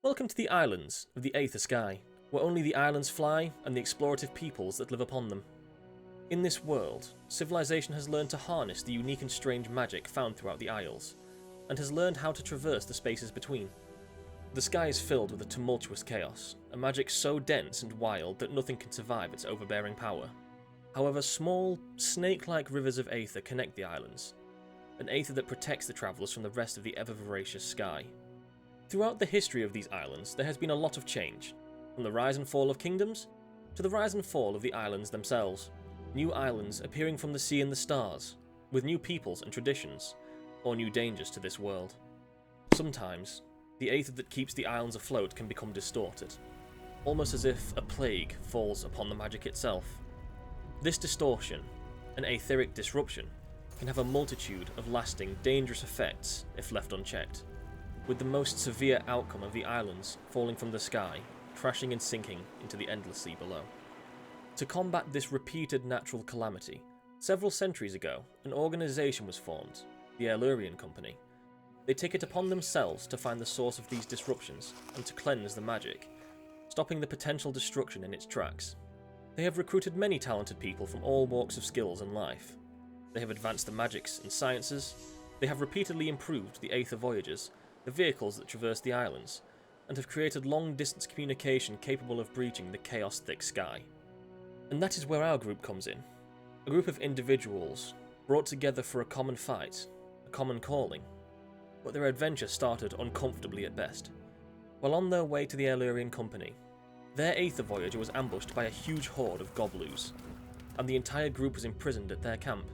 Welcome to the islands of the Aether Sky, where only the islands fly and the explorative peoples that live upon them. In this world, civilization has learned to harness the unique and strange magic found throughout the Isles, and has learned how to traverse the spaces between. The sky is filled with a tumultuous chaos, a magic so dense and wild that nothing can survive its overbearing power. However, small, snake-like rivers of aether connect the islands, an aether that protects the travellers from the rest of the ever-voracious sky. Throughout the history of these islands, there has been a lot of change, from the rise and fall of kingdoms, to the rise and fall of the islands themselves. New islands appearing from the sea and the stars, with new peoples and traditions, or new dangers to this world. Sometimes, the aether that keeps the islands afloat can become distorted, almost as if a plague falls upon the magic itself. This distortion, an aetheric disruption, can have a multitude of lasting, dangerous effects if left unchecked, with the most severe outcome of the islands falling from the sky, crashing and sinking into the endless sea below. To combat this repeated natural calamity, several centuries ago, an organisation was formed, the Aetherian Company. They take it upon themselves to find the source of these disruptions and to cleanse the magic, stopping the potential destruction in its tracks. They have recruited many talented people from all walks of skills and life. They have advanced the magics and sciences. They have repeatedly improved the Aether voyages, the vehicles that traverse the islands, and have created long-distance communication capable of breaching the chaos-thick sky. And that is where our group comes in. A group of individuals brought together for a common fight, a common calling. But their adventure started uncomfortably at best. While on their way to the Aetherian Company, their Aether voyager was ambushed by a huge horde of Gobloos, and the entire group was imprisoned at their camp.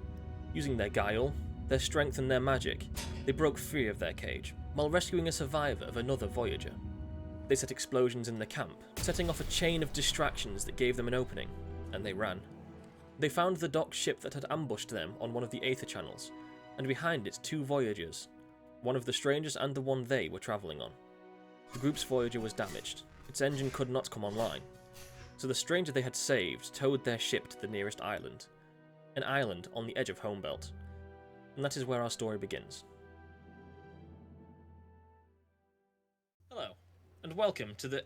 Using their guile, their strength and their magic, they broke free of their cage, while rescuing a survivor of another voyager. They set explosions in the camp, setting off a chain of distractions that gave them an opening, and they ran. They found the docked ship that had ambushed them on one of the Aether channels, and behind it 2 voyagers, one of the strangers and the one they were travelling on. The group's voyager was damaged, its engine could not come online, so the stranger they had saved towed their ship to the nearest island, an island on the edge of Homebelt, and that is where our story begins. Hello, and welcome to the...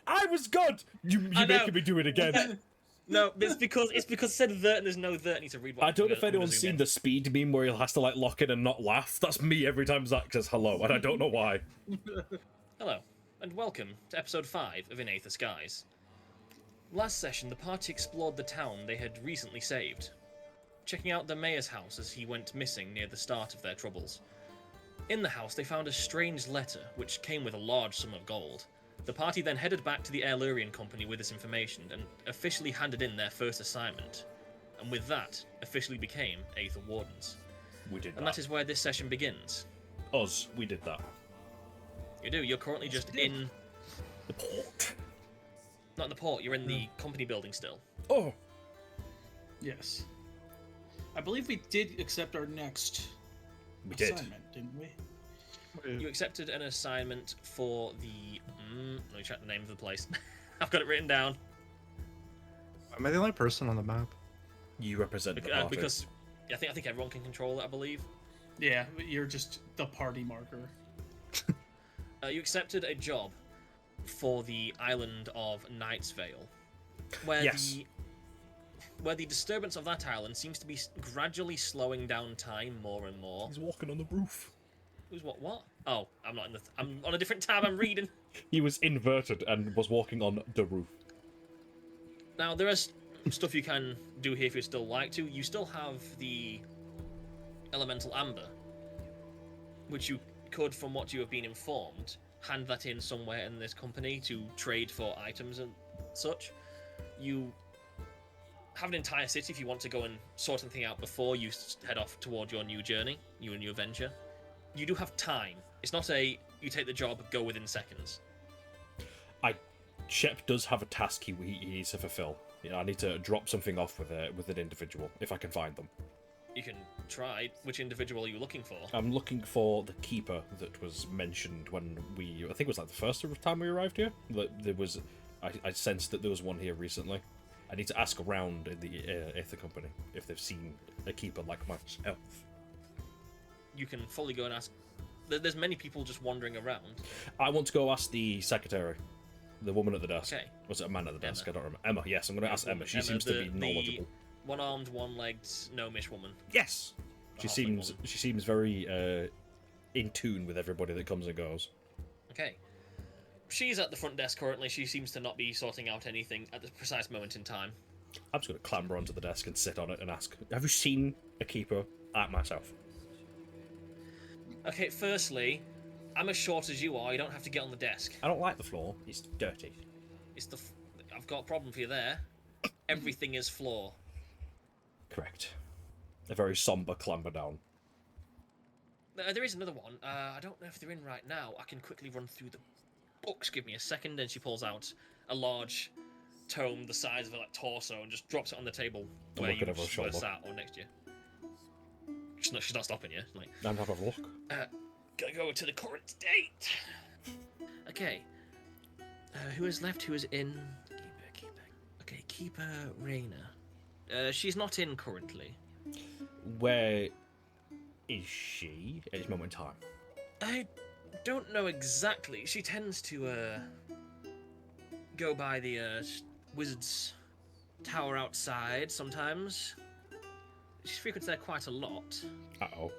I was good! You're making me do it again. No, it's because it said that and there's no that. I need to read what I don't know if anyone's seen the speed meme where he has to like lock in and not laugh. That's me every time Zach says hello, and I don't know why. Hello, and welcome to episode 5 of In Aether Skies. Last session, the party explored the town they had recently saved, checking out the mayor's house as he went missing near the start of their troubles. In the house, they found a strange letter, which came with a large sum of gold. The party then headed back to the Aetherian Company with this information and officially handed in their first assignment, and with that, officially became Aether Wardens. We did that. And that is where this session begins. We did that. You do, you're currently just in... The port. Not in the port, you're in the company building still. Oh! Yes. I believe we did accept our next assignment, didn't we? You accepted an assignment for the... let me check the name of the place. I've got it written down. Am I the only person on the map? You represent the party. Because I think everyone can control it, I believe. Yeah, you're just the party marker. You accepted a job for the island of Knight's Vale, where the disturbance of that island seems to be gradually slowing down time more and more. He's walking on the roof. Who's what? Oh, I'm not in the... I'm on a different tab, I'm reading. He was inverted and was walking on the roof. Now, there is stuff you can do here if you'd still like to. You still have the Elemental Amber, which you could, from what you have been informed, hand that in somewhere in this company to trade for items and such. You have an entire city if you want to go and sort something out before you head off toward your new journey, your new adventure. You do have time. It's not a, you take the job, go within seconds. Shep does have a task he needs to fulfill. You know, I need to drop something off with an individual, if I can find them. You can try. Which individual are you looking for? I'm looking for the keeper that was mentioned when I think it was like the first time we arrived here. That there was, I sensed that there was one here recently. I need to ask around in the Aether Company if they've seen a keeper like myself. You can fully go and ask There's many people just wandering around. I want to go ask the secretary, the woman at the desk. Okay. Was it a man at the desk? Emma. I don't remember. Emma, yes, I'm going to ask Emma. She seems to be knowledgeable. The one-armed, one-legged, gnomish woman. Yes! She halfling seems very in tune with everybody that comes and goes. Okay. She's at the front desk currently. She seems to not be sorting out anything at the precise moment in time. I'm just going to clamber onto the desk and sit on it and ask, have you seen a keeper at myself? Okay, firstly, I'm as short as you are. You don't have to get on the desk. I don't like the floor. It's dirty. I've got a problem for you there. Everything is floor. Correct. A very somber clamber down. There is another one. I don't know if they're in right now. I can quickly run through the books. Give me a second. And she pulls out a large tome the size of a torso and just drops it on the table where you were sat or next to you. She's not stopping you. Like, I'm having a look. Gotta go to the current date. Okay. Who is left? Who is in? Keeper. Okay, Keeper Raina. She's not in currently. Where is she at this moment in time? I don't know exactly. She tends to go by the wizard's tower outside sometimes. She frequents there quite a lot. Uh-oh.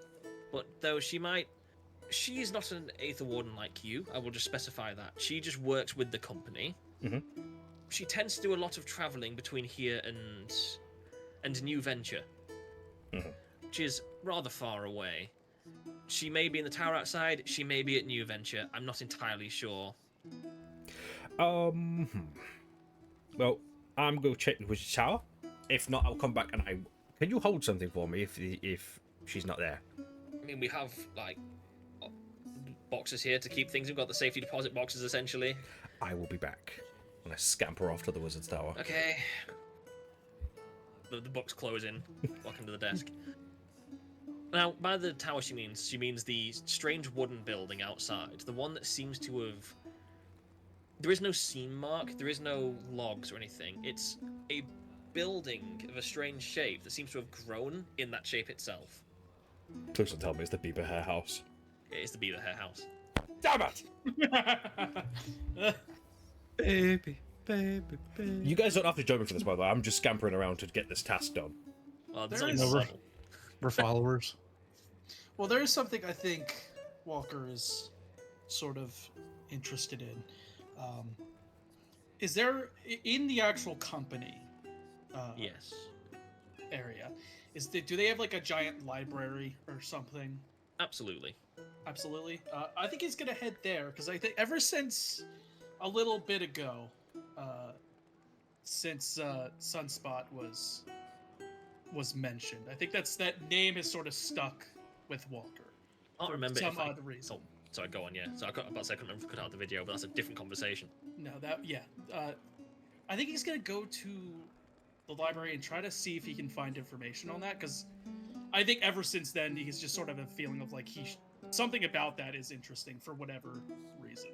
But though she's not an Aether Warden like you, I will just specify that. She just works with the company. Mm-hmm. She tends to do a lot of travelling between here and New Venture, which is rather far away. She may be in the tower outside, she may be at New Venture. I'm not entirely sure. Well, I'm going to check the wizard's tower. If not, I'll come back and Can you hold something for me if she's not there? I mean, we have, like, boxes here to keep things. We've got the safety deposit boxes, essentially. I will be back. And I scamper off to the wizard's tower. Okay. The books close in. Welcome to the desk. Now, by the tower she means the strange wooden building outside. The one that seems to have... There is no seam mark, there is no logs or anything. It's a building of a strange shape that seems to have grown in that shape itself. Please don't tell me it's the Beaver Hair House. It is the Beaver Hair House. Damn it! Baby. You guys don't have to join me for this, by the way. I'm just scampering around to get this task done. Well, there's There only is- one level. We're followers. Well, there is something I think Walker is sort of interested in. Is there, in the actual company Yes. area, do they have like a giant library or something? Absolutely. Absolutely. I think he's gonna head there because I think ever since a little bit ago, since Sunspot was mentioned, I think that name is sort of stuck with Walker. I don't remember some if I... odd reason. Oh, sorry, go on, yeah. So I couldn't remember if I cut out the video, but that's a different conversation. No, I think he's gonna go to the library and try to see if he can find information on that, because I think ever since then he's just sort of a feeling of like something about that is interesting for whatever reason.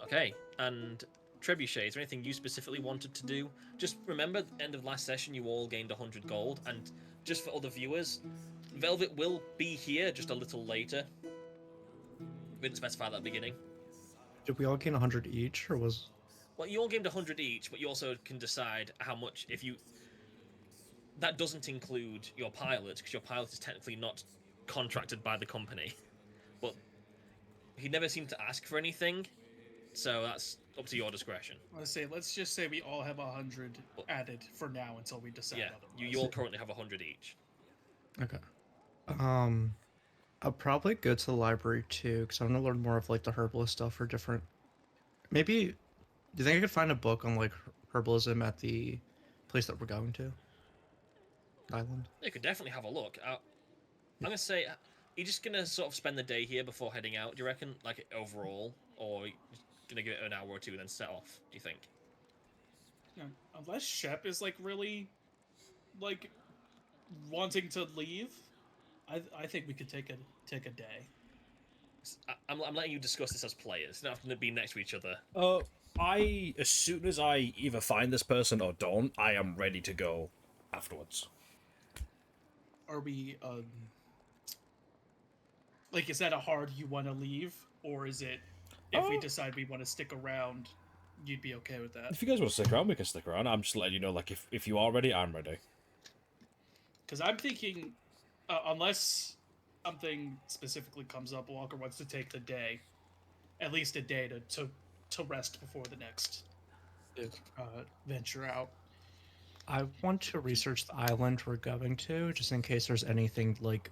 Okay, and Trebuchet, is there anything you specifically wanted to do? Just remember, at the end of last session, you all gained 100 gold, and just for other viewers, Velvet will be here just a little later. We didn't specify that at the beginning. Did we all gain 100 each, or was... Well, you all gained 100 each, but you also can decide how much, if you... That doesn't include your pilot, because your pilot is technically not contracted by the company. But he never seemed to ask for anything, so that's up to your discretion. Let's just say we all have 100 added for now until we decide Yeah, otherwise. you all currently have 100 each. Okay. I'll probably go to the library too, because I want to learn more of like the herbalist stuff or different... Maybe... Do you think I could find a book on like herbalism at the place that we're going to? Island? You could definitely have a look. I'm gonna say, you're just gonna sort of spend the day here before heading out, do you reckon? Like, overall? Or you're just gonna give it an hour or two and then set off, do you think? Yeah, unless Shep is like really like wanting to leave, I think we could take a day. I'm letting you discuss this as players. You don't have to be next to each other. As soon as I either find this person or don't, I am ready to go afterwards. Are we Like, is that a hard you want to leave, or is it if we Oh. decide we want to stick around, you'd be okay with that? If you guys want to stick around, we can stick around. I'm just letting you know, like, if you are ready, I'm ready. Because I'm thinking, unless something specifically comes up, Walker wants to take the day, at least a day to rest before the next venture out. I want to research the island we're going to, just in case there's anything like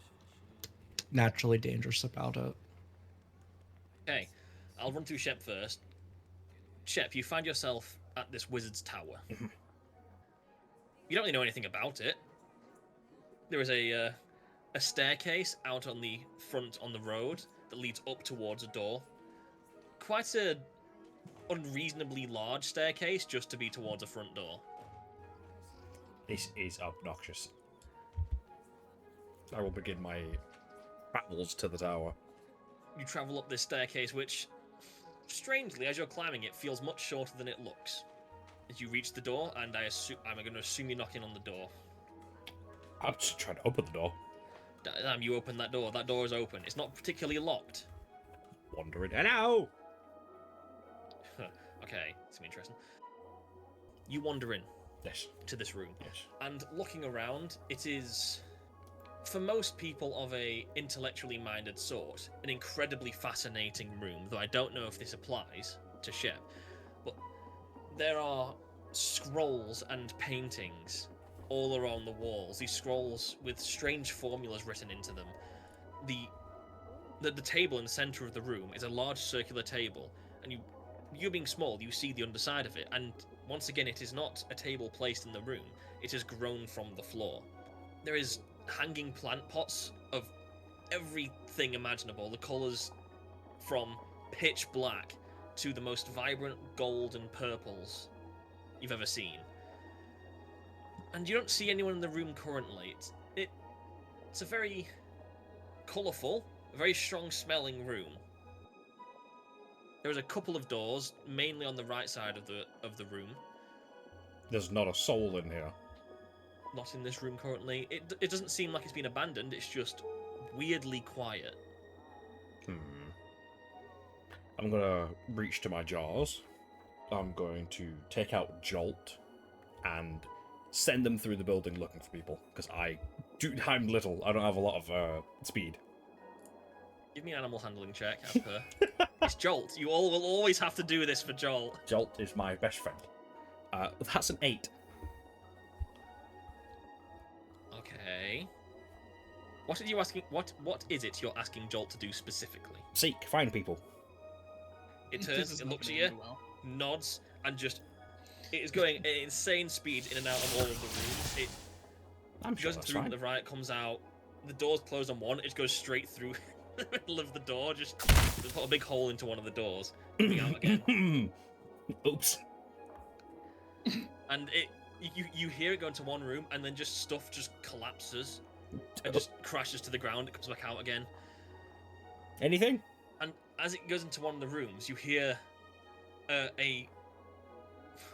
naturally dangerous about it. Okay, I'll run through Shep first. Shep, you find yourself at this wizard's tower. You don't really know anything about it. There is a staircase out on the front on the road that leads up towards a door. Quite a unreasonably large staircase just to be towards a front door. This is obnoxious. I will begin my travels to the tower. You travel up this staircase, which, strangely, as you're climbing it, feels much shorter than it looks. As you reach the door, and I'm going to assume you're knocking on the door. I'm just trying to open the door. Damn, you open that door. That door is open. It's not particularly locked. Wandering. Hello! Okay, it's gonna be interesting. You wander in Yes. to this room, Yes. and looking around, it is, for most people of a intellectually minded sort, an incredibly fascinating room, though I don't know if this applies to Shep. But there are scrolls and paintings all around the walls, these scrolls with strange formulas written into them. The table in the center of the room is a large circular table, and you being small, you see the underside of it, and once again, it is not a table placed in the room, it has grown from the floor. There is hanging plant pots of everything imaginable, the colours from pitch black to the most vibrant gold and purples you've ever seen. And you don't see anyone in the room currently. It's a very colourful, a very strong smelling room. There's a couple of doors, mainly on the right side of the room. There's not a soul in here. Not in this room currently. It doesn't seem like it's been abandoned, it's just weirdly quiet. I'm gonna reach to my jars. I'm going to take out Jolt and send them through the building looking for people, because I'm little. I don't have a lot of speed. Give me an animal handling check, as per. It's Jolt. You all will always have to do this for Jolt. Jolt is my best friend. That's an 8. Okay. What are you asking? What is it you're asking Jolt to do specifically? Seek, find people. It This turns, is it not looks at gonna you, end well. nods, and just it is going at insane speed in and out of all of the rooms. It I'm sure goes that's through fine. to the right, comes out. The door's closed on one. It goes straight through the middle of the door. Just put a big hole into one of the doors. Coming out again. Oops. And you hear it go into one room, and then just stuff just collapses and just crashes to the ground. It comes back out again. Anything? And as it goes into one of the rooms, you hear I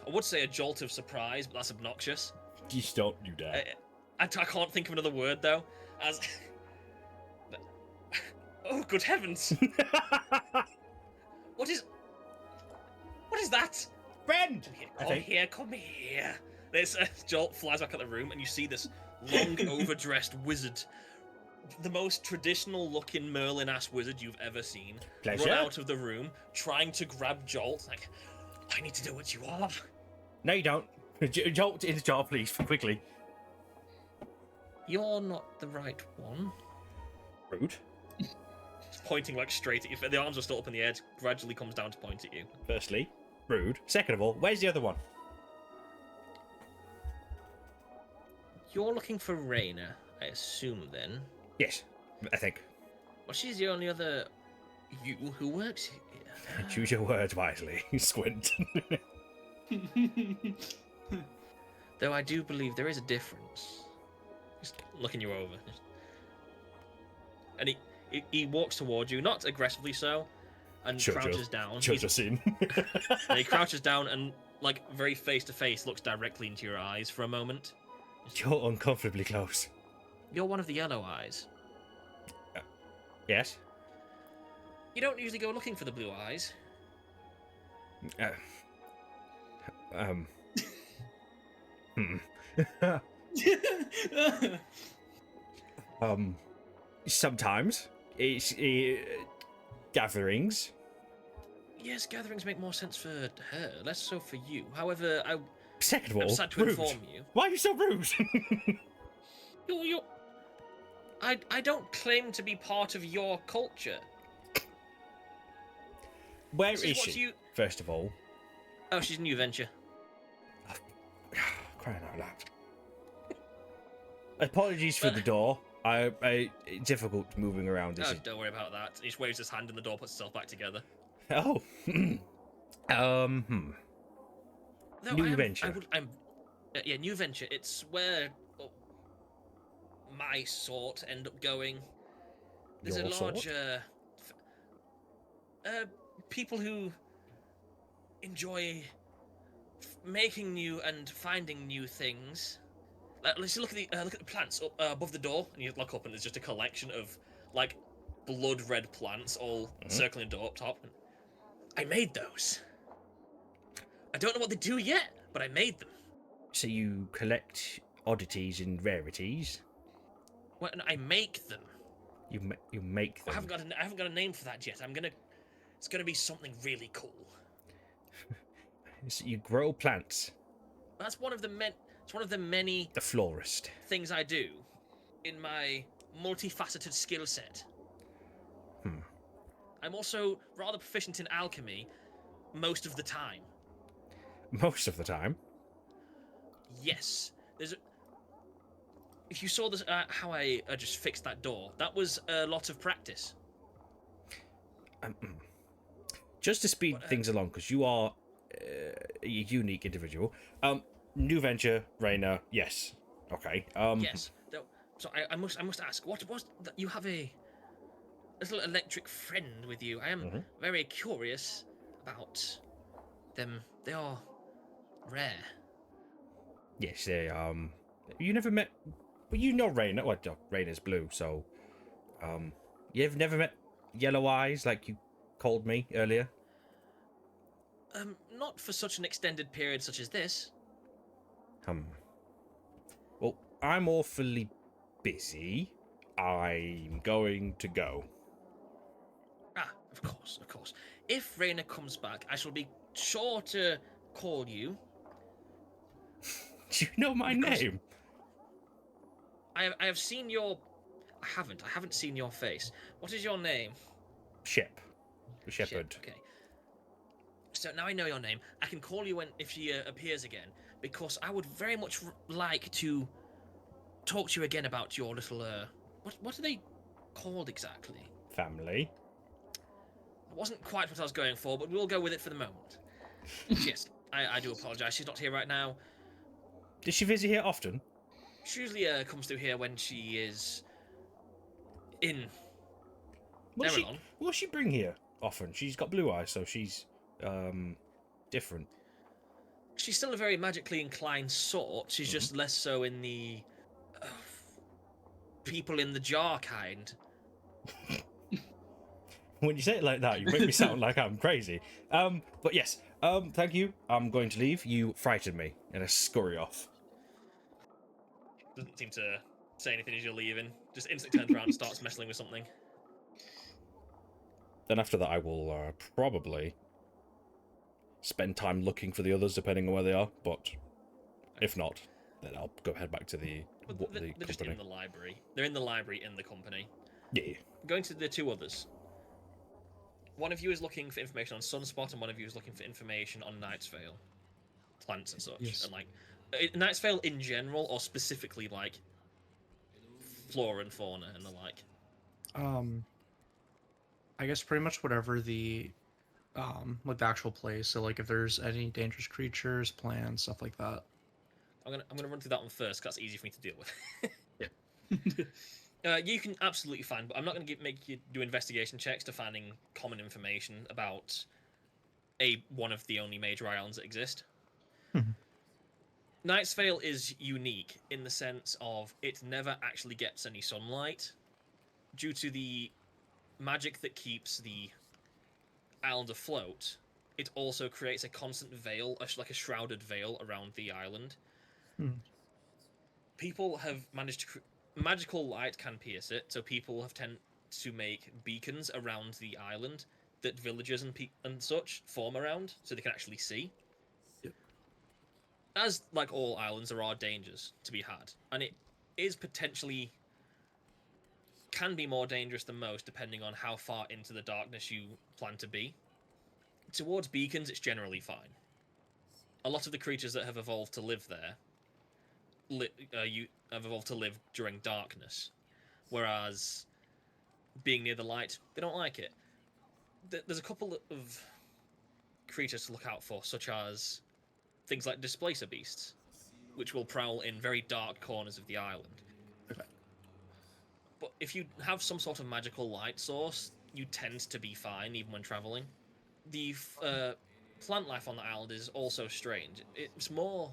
would say a jolt of surprise, but that's obnoxious. Just don't you dare. I can't think of another word though. As oh, good heavens! What is that? Friend! Come here. This Jolt flies back at the room, and you see this long, overdressed wizard, the most traditional-looking Merlin-ass wizard you've ever seen, Pleasure. run out of the room, trying to grab Jolt. Like, I need to know what you are. No, you don't. Jolt in the jar, please, quickly. You're not the right one. Rude. It's pointing like straight at you. The arms are still up in the air. It gradually comes down to point at you. Firstly, rude. Second of all, where's the other one? You're looking for Raina, I assume, then. Yes, I think. Well, she's the only other you who works here. Choose your words wisely. Squint. Though I do believe there is a difference. Just looking you over. And he walks towards you, not aggressively so, and crouches down. Judge a scene. And he crouches down and, like, very face to face, looks directly into your eyes for a moment. You're uncomfortably close. You're one of the yellow eyes. Yes? You don't usually go looking for the blue eyes. Hmm. Sometimes it's gatherings. Yes, gatherings make more sense for her, less so for you. However, Second of I'm all, sad to rude. inform you. Why are you so rude? I don't claim to be part of your culture. Where This is is what she? you- First of all, Oh, she's New Venture. crying out loud. Apologies for the door. It's difficult moving around. Oh, don't worry about that. He just waves his hand and the door puts itself back together. Oh. Though New Venture. Yeah, New Venture. It's where my sort end up going. There's Your a large sort? people who enjoy making new and finding new things. Let's look at the plants up above the door, and you look up, and there's just a collection of like blood red plants all circling the door up top. I made those. I don't know what they do yet, but I made them. So you collect oddities and rarities. Well, I make them. You make them. I haven't got a name for that yet. It's gonna be something really cool. So you grow plants. That's one of the many The florist. things I do in my multifaceted skill set. I'm also rather proficient in alchemy most of the time. Most of the time. Yes. If you saw this, how I just fixed that door, that was a lot of practice. Just to speed things along, because you are a unique individual. New venture, Raina. Yes. Okay. Yes. So I must ask, what was that? You have a little electric friend with you. I am very curious about them. They are rare. Yes. They. You never met. Well, you know Raina. Well, Raina's blue, so. You've never met Yellow Eyes like you called me earlier. Not for such an extended period such as this. Well, I'm awfully busy. I'm going to go. Ah, of course. If Raina comes back, I shall be sure to call you. Do you know my name? I have seen your... I haven't seen your face. What is your name? Shep. The shepherd. Okay. So now I know your name. I can call you if she appears again, because I would very much like to talk to you again about your little... What are they called exactly? Family. It wasn't quite what I was going for, but we'll go with it for the moment. Yes, I do apologise. She's not here right now. Does she visit here often? She usually comes through here when she is in What Erelon. does she bring here often? She's got blue eyes, so she's different. She's still a very magically inclined sort. She's just less so in the people in the jar kind. When you say it like that, you make me sound like I'm crazy. But yes, thank you. I'm going to leave. You frightened me, and I scurry off. Doesn't seem to say anything as you're leaving. Just instantly turns around and starts messing with something. Then after that, I will probably spend time looking for the others, depending on where they are. But if not, then I'll go head back to the They're just in the library. They're in the library in the company. Yeah. Going to the two others. One of you is looking for information on Sunspot, and one of you is looking for information on Night's Veil. Plants and such. Yes. And like Night's Veil in general, or specifically like flora and fauna and the like. I guess pretty much whatever the like the actual place. So like if there's any dangerous creatures, plants, stuff like that. I'm gonna run through that one first, 'cause that's easy for me to deal with. You can absolutely find, but I'm not going to make you do investigation checks to finding common information about one of the only major islands that exist. Night's Veil is unique in the sense of it never actually gets any sunlight due to the magic that keeps the island afloat, it also creates a constant veil, like a shrouded veil around the island. People have managed to magical light can pierce it, so people have tend to make beacons around the island that villagers and such form around, so they can actually see. Yep. As like all islands, there are dangers to be had, and it is potentially can be more dangerous than most, depending on how far into the darkness you plan to be. Towards beacons, it's generally fine. A lot of the creatures that have evolved to live there you have evolved to live during darkness, whereas being near the light, they don't like it. There's a couple of creatures to look out for, such as things like displacer beasts, which will prowl in very dark corners of the island. Okay. But if you have some sort of magical light source, you tend to be fine even when traveling. The plant life on the island is also strange. It's more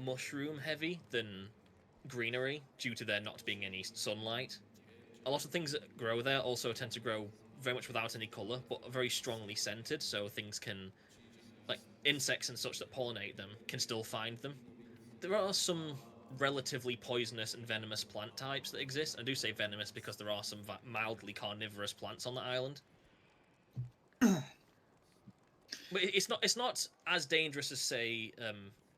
mushroom heavy than greenery due to there not being any sunlight. A lot of things that grow there also tend to grow very much without any colour, but are very strongly scented, so things can, like insects and such that pollinate them, can still find them. There are some relatively poisonous and venomous plant types that exist. I do say venomous because there are some mildly carnivorous plants on the island. But it's not as dangerous as, say,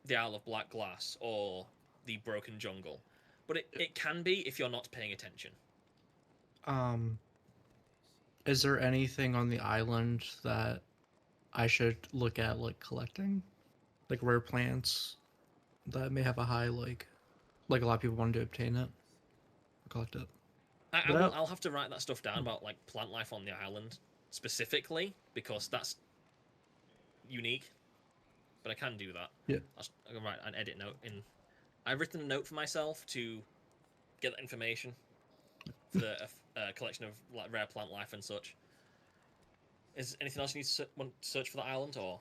the Isle of Black Glass or the Broken Jungle, but it can be if you're not paying attention. Is there anything on the island that I should look at, like collecting, like rare plants that may have a high like a lot of people want to obtain it, or collect it? I'll have to write that stuff down about like plant life on the island specifically because that's unique. But I can do that. Yeah. I can write an edit note in. I've written a note for myself to get that information for the collection of like rare plant life and such. Is anything else you need to want to search for the island, or?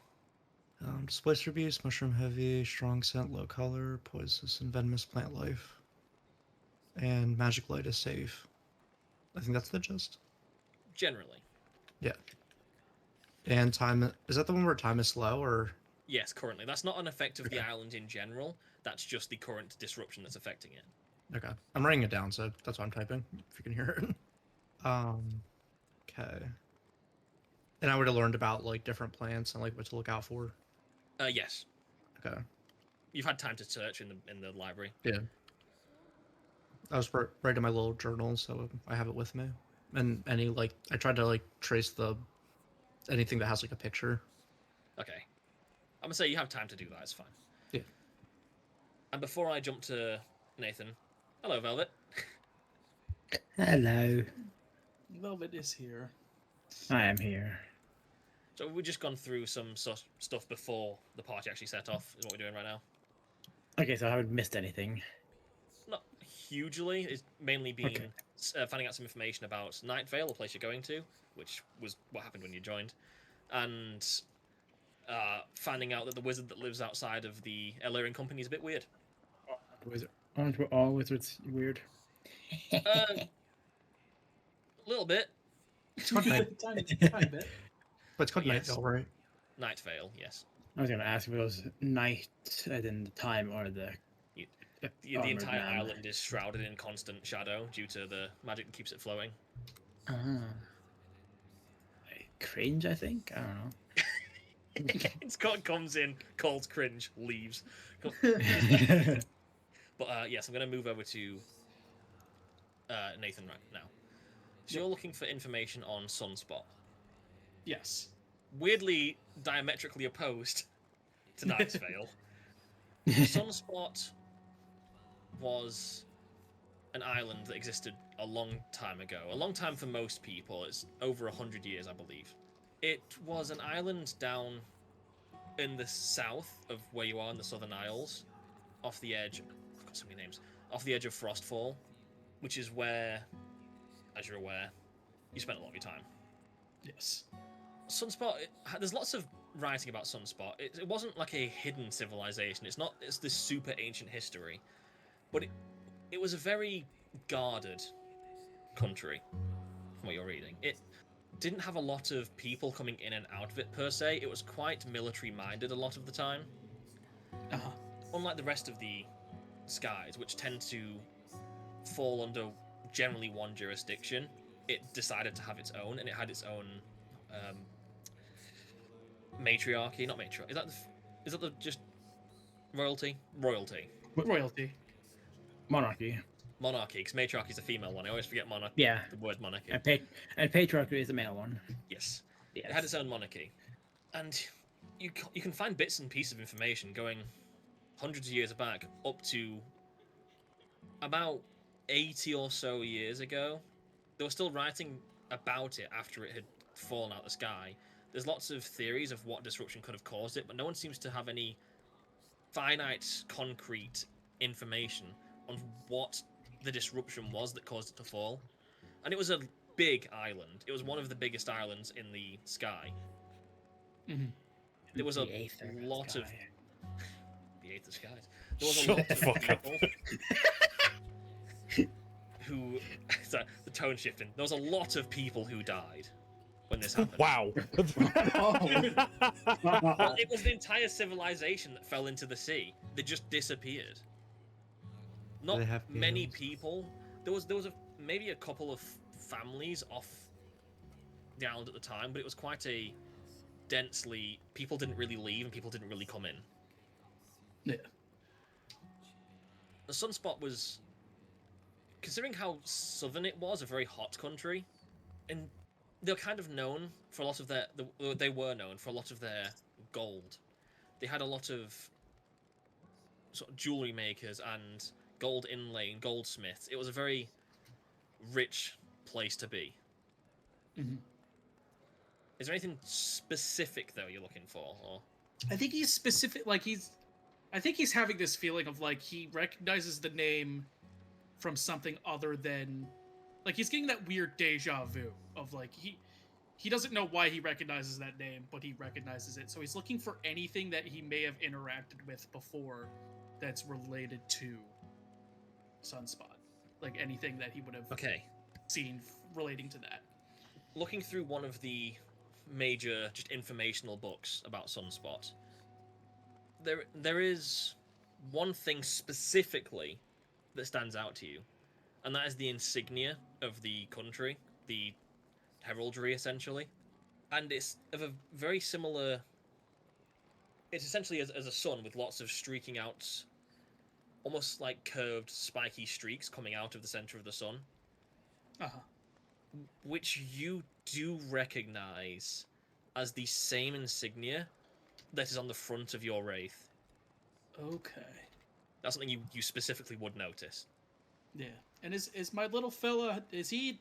Displacer beast, mushroom heavy, strong scent, low color, poisonous and venomous plant life, and magic light is safe. I think that's the gist. Generally. Yeah. And time, is that the one where time is slow, or? Yes, currently. That's not an effect of the island in general. That's just the current disruption that's affecting it. Okay. I'm writing it down, so that's why I'm typing, if you can hear it. Okay. And I would have learned about, like, different plants and, like, what to look out for. Yes. Okay. You've had time to search in the library. Yeah. I was writing my little journal, so I have it with me. And any, like, I tried to, like, trace anything that has, like, a picture. Okay. I'm gonna say you have time to do that, it's fine. Yeah. And before I jump to Nathan, hello, Velvet. Hello. Velvet is here. I am here. So we've just gone through some stuff before the party actually set off, is what we're doing right now. Okay, so I haven't missed anything. Not hugely. It's mainly been finding out some information about Night Vale, the place you're going to, which was what happened when you joined, and finding out that the wizard that lives outside of the Ellyrian company is a bit weird. Wizard. Aren't all wizards weird? A little bit. It's called Night. Tiny bit. But it's called Yes. Night Vale, right? Night Vale, yes. I was going to ask if it was night as in the time or the... The armored entire man. island is shrouded in constant shadow due to the magic that keeps it flowing. Ah. Cringe, I don't know. Scott comes in, calls cringe, leaves. But yes, I'm going to move over to Nathan right now. So you're looking for information on Sunspot. Yes. Weirdly diametrically opposed to Night's Vale. Sunspot was an island that existed a long time ago. A long time for most people. It's over 100 years, I believe. It was an island down in the south of where you are in the Southern Isles, off the edge. I've got so many names. Off the edge of Frostfall, which is where, as you're aware, you spent a lot of your time. Yes. Sunspot, there's lots of writing about Sunspot. It wasn't like a hidden civilization. It's this super ancient history. But it was a very guarded country, from what you're reading. It didn't have a lot of people coming in and out of it per se. It was quite military-minded a lot of the time. Uh-huh. Unlike the rest of the skies, which tend to fall under generally one jurisdiction, it decided to have its own, and it had its own matriarchy. Not matriarchy. Is that the just royalty? Royalty. Royalty. Monarchy. Monarchy, because matriarchy is a female one. I always forget monarchy. Yeah. The word monarchy. And patriarchy is the male one. Yes. Yes. It had its own monarchy. And you can find bits and pieces of information going hundreds of years back up to about 80 or so years ago. They were still writing about it after it had fallen out of the sky. There's lots of theories of what disruption could have caused it, but no one seems to have any finite, concrete information on what the disruption was that caused it to fall. And it was a big island. It was one of the biggest islands in the sky. Mm-hmm. There was The a Aether lot of... Sky. The Aether Skies. There was a Shut lot the of fuck up. people who... Sorry, the tone shifting. There was a lot of people who died when this happened. Wow. Well, it was an entire civilization that fell into the sea. They just disappeared. Not they have many funerals? people. There was maybe a couple of families off the island at the time, but it was quite a densely... People didn't really leave and people didn't really come in. Yeah. The Sunspot was, considering how southern it was, a very hot country, and they're kind of known for a lot of they were known for a lot of their gold. They had a lot of sort of jewelry makers and gold inlaying, goldsmiths. It was a very rich place to be. Mm-hmm. Is there anything specific though you're looking for, or? I think he's specific. I think he's having this feeling of like he recognizes the name from something other than, like he's getting that weird deja vu of like he doesn't know why he recognizes that name, but he recognizes it. So he's looking for anything that he may have interacted with before that's related to Sunspot, like anything that he would have Okay. seen relating to that. Looking through one of the major just informational books about Sunspot, there is one thing specifically that stands out to you, and that is the insignia of the country, the heraldry essentially, and it's of a very similar. It's essentially as a sun with lots of streaking out, almost like curved, spiky streaks coming out of the center of the sun, Uh-huh. which you do recognize as the same insignia that is on the front of your wraith. Okay. That's something you specifically would notice. Yeah. And is my little fella, is he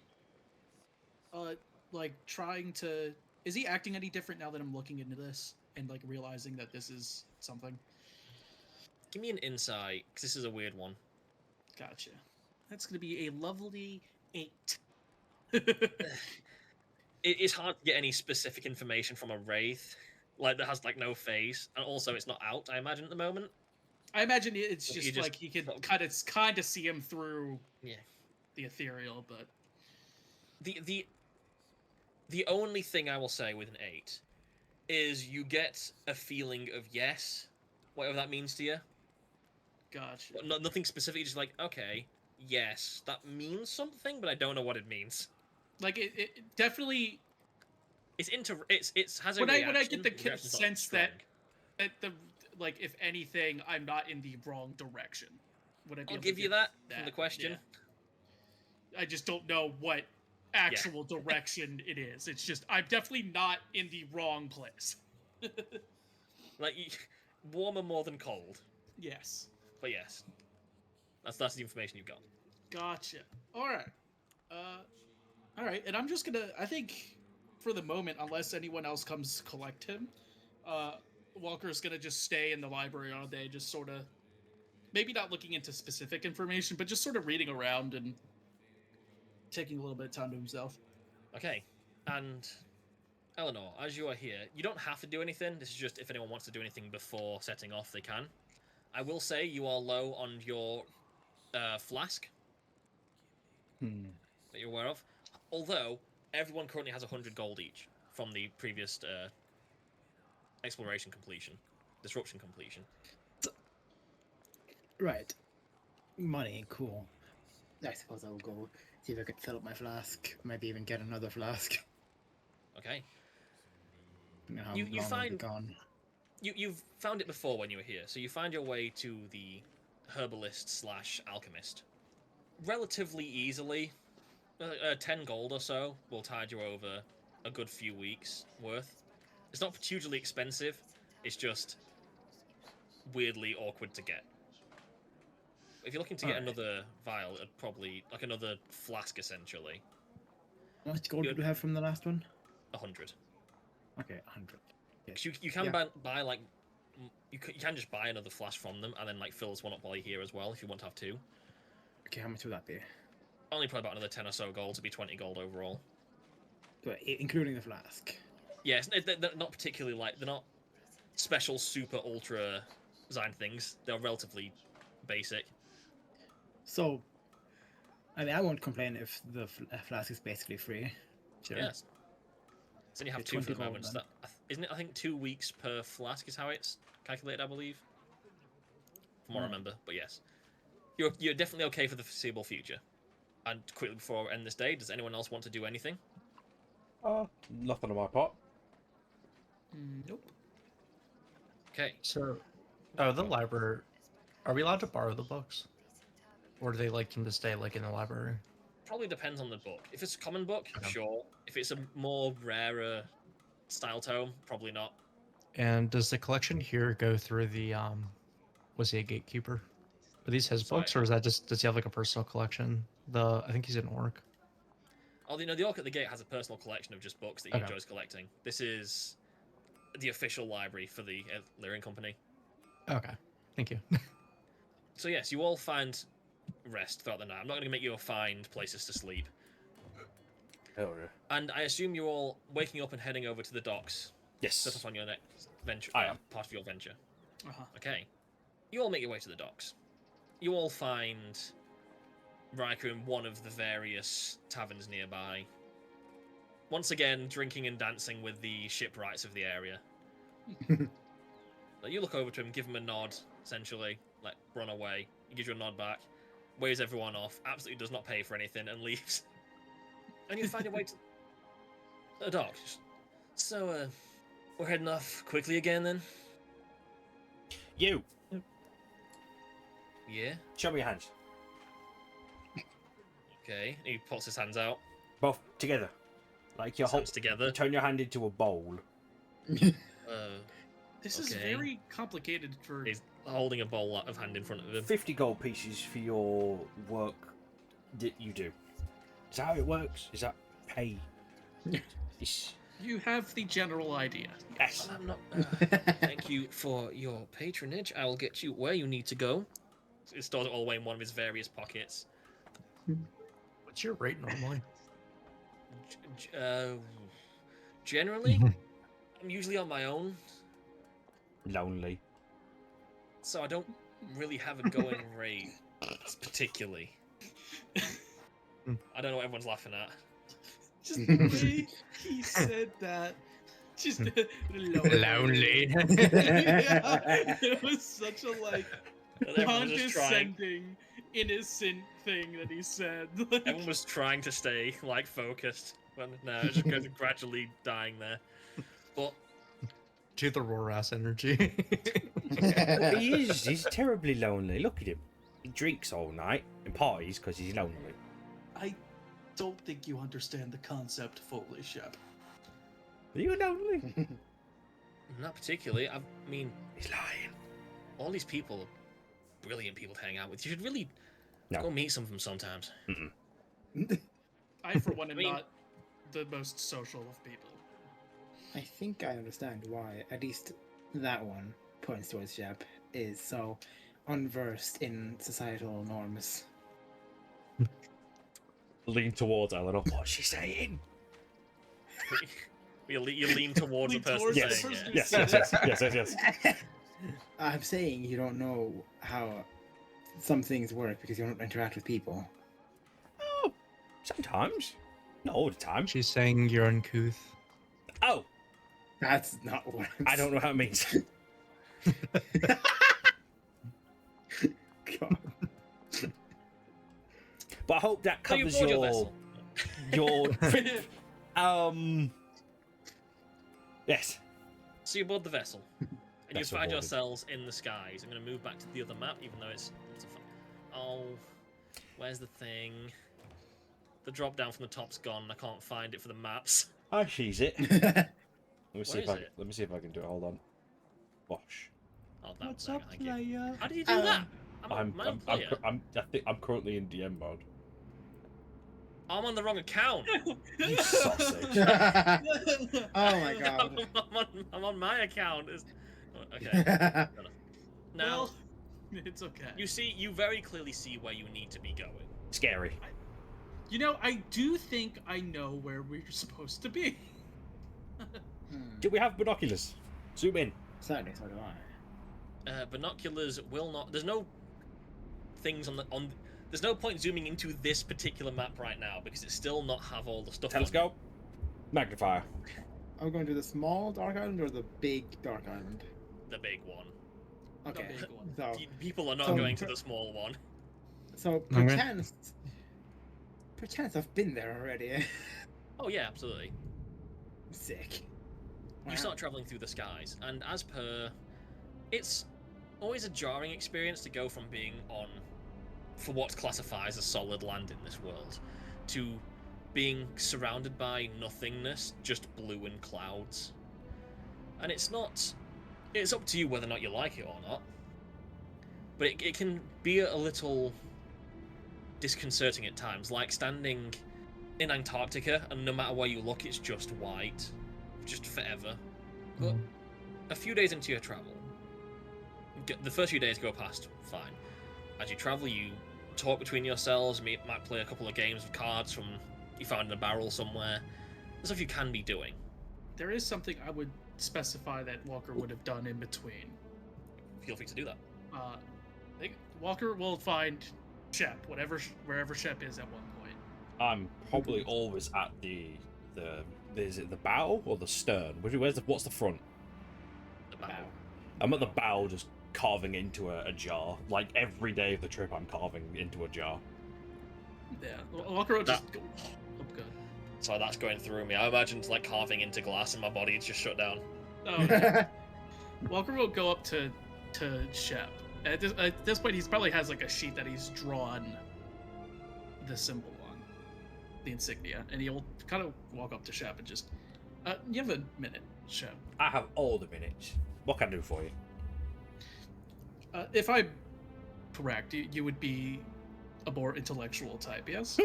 like trying to, is he acting any different now that I'm looking into this and like realizing that this is something? Give me an insight, because this is a weird one. Gotcha. That's gonna be a lovely 8. It's hard to get any specific information from a wraith, like that has like no face, and also it's not out, I imagine, at the moment. I imagine it's You just just like he could sort of- kind of see him through Yeah. the ethereal, but The only thing I will say with an 8 is you get a feeling of yes, whatever that means to you. gotcha. But nothing specific, just like, okay, yes, that means something, but I don't know what it means. Like it definitely. It's has a When I reaction. get the The reaction's not sense that strong. the like if anything, I'm not in the wrong direction. Would I be I'll able to give you get that from the question. Yeah. I just don't know what actual direction it is. It's just I'm definitely not in the wrong place. Like, warmer more than cold. Yes. But yes. That's the information you've got. Gotcha. All right. All right. And I'm just gonna. I think for the moment, unless anyone else comes collect him, Walker's gonna just stay in the library all day, just sort of, maybe not looking into specific information, but just sort of reading around and taking a little bit of time to himself. Okay. And Eleanor, as you are here, you don't have to do anything. This is just if anyone wants to do anything before setting off, they can. I will say you are low on your flask that you're aware of. Although, everyone currently has 100 gold each from the previous exploration completion, disruption completion. Right. Money, cool. I suppose I'll go see if I could fill up my flask. Maybe even get another flask. Okay. How You long will find- be gone? You've found it before when you were here, so you find your way to the herbalist / alchemist relatively easily. 10 gold or so will tide you over a good few weeks worth. It's not hugely expensive, it's just weirdly awkward to get. If you're looking to get Alright. another vial, it'd probably like another flask essentially. How much gold You'd- did we have from the last one? 100. Okay, 100. 'Cause you can Yeah. buy like you can just buy another flask from them and then like fill this one up while you're here as well if you want to have two. Okay, how much would that be? Only probably about another 10 or so gold to be 20 gold overall. Including the flask. Yes, they're not particularly like they're not special super ultra designed things. They're relatively basic. So, I mean, I won't complain if the flask is basically free. Sure. Yes. So you have Okay, 2 for the 20 gold moment. So then. that, isn't it? I think 2 weeks per flask is how it's calculated, I believe. From what I remember, but yes, you're definitely okay for the foreseeable future. And quickly before I end this day, does anyone else want to do anything? Nothing on my part. Nope. Okay. So, the library. Are we allowed to borrow the books, or do they like them to stay like in the library? Probably depends on the book. If it's a common book, Okay. sure. If it's a more rarer style tome, probably not. And does the collection here go through the Was he a gatekeeper? Are these his Sorry. books, or is that just does he have like a personal collection? I think he's an orc. Oh, the Orc at the Gate has a personal collection of just books that he Okay. enjoys collecting. This is the official library for the Lyrian Company. Okay, thank you. So yes, you all find rest throughout the night. I'm not going to make you all find places to sleep. Hell yeah. And I assume you're all waking up and heading over to the docks. Set off Yes. on your next venture. I am. Part of your venture. Uh-huh. Okay. You all make your way to the docks. You all find Riker in one of the various taverns nearby. Once again, drinking and dancing with the shipwrights of the area. You look over to him, give him a nod, essentially, like, run away. He gives you a nod back, waves everyone off, absolutely does not pay for anything, and leaves. And you find your way to the docks. So, we're heading off quickly again, then? You, Yeah? show me your hands. Okay. He puts his hands out, Both together. Like your hands together. turn your hand into a bowl. This is Okay. very complicated for. He's holding a bowl of hand in front of him. 50 gold pieces for your work that you do. Is that how it works? Is that pay? It's- You have the general idea. yes. I'm not. Thank you for your patronage. I will get you where you need to go. He stores it all away in one of his various pockets. What's your rate normally? Generally, I'm usually on my own, Lonely. so I don't really have a going rate particularly. I don't know what everyone's laughing at. Just the way he said that. Just Lonely. Yeah, it was such a like Everyone was just trying. condescending, innocent thing that he said. Like, Everyone was trying to stay like focused, but no, it's just kind of gradually dying there. But To the roar ass energy. He is. He's terribly lonely. Look at him. He drinks all night and parties because he's lonely. I don't think you understand the concept fully, Shep. Are you lonely? not particularly. I mean, He's lying. all these people are brilliant people to hang out with. You should really No. go meet some of them sometimes. I, for one, am I mean- not the most social of people. I think I understand why, at least that one points towards Jeb, is so unversed in societal norms. Lean towards Eleanor. What's she saying? you lean towards the Lean person towards the saying person it. who Yes, said yes, it. yes, yes, yes, yes. I'm saying you don't know how some things work because you don't interact with people. Oh, sometimes. Not all the time. She's saying you're uncouth. Oh, That's not what I don't know how it means. God. But I hope that So you covers board your vessel. your trip. Yes. So you board the vessel, and you Vessel find boarded. yourselves in the skies. I'm going to move back to the other map, even though it's oh, where's the thing? The drop down from the top's gone. I can't find it for the maps. I sees it. Let me see Where if I is it? let me see if I can do it. Hold on. Bosh. Oh, that What's was up, thank you. player? How did you do that? I'm player. I think I'm currently in DM mode. I'm on the wrong account. You sausage. Oh my god. I'm on my account. Okay. Now, Well, it's okay. you very clearly see where you need to be going. Scary. You know, I do think I know where we're supposed to be. Do we have binoculars? Zoom in. Certainly, so do I. Binoculars will not. There's no things on. There's no point zooming into this particular map right now because it still not have all the stuff. on it. Telescope. Magnifier. Are we going to the small dark island or the big dark island? The big one. Okay. big one. So, People are not So- going to the small one. so Okay. perchance I've been there already. Oh yeah, absolutely. Sick. You start traveling through the skies, and as per, it's always a jarring experience to go from being on, for what classifies as solid land in this world, to being surrounded by nothingness, just blue and clouds. And it's up to you whether or not you like it or not. But it can be a little disconcerting at times, like standing in Antarctica, and no matter where you look, it's just white. Just forever. But a few days into your travel, the first few days go past fine. As you travel, you talk between yourselves, might play a couple of games of cards from you found in a barrel somewhere. There's stuff you can be doing. There is something I would specify that Walker would have done in between. Feel free to do that. I think Walker will find Shep, wherever Shep is at one point. I'm probably always at the is it the bow or the stern? What's the front? The bow. I'm at the bow, just carving into a jar. Like every day of the trip, I'm carving into a jar. Yeah, Walker will just go. Oh, good. So that's going through me. I imagined like carving into glass and my body is just shut down. Oh, okay. Walker will go up to Shep. At this point, he probably has like a sheet that he's drawn the symbol on, the insignia, and he'll kind of walk up to Shep and just, you have a minute, Shep. I have all the minutes. What can I do for you? If I'm correct, you would be a more intellectual type, yes?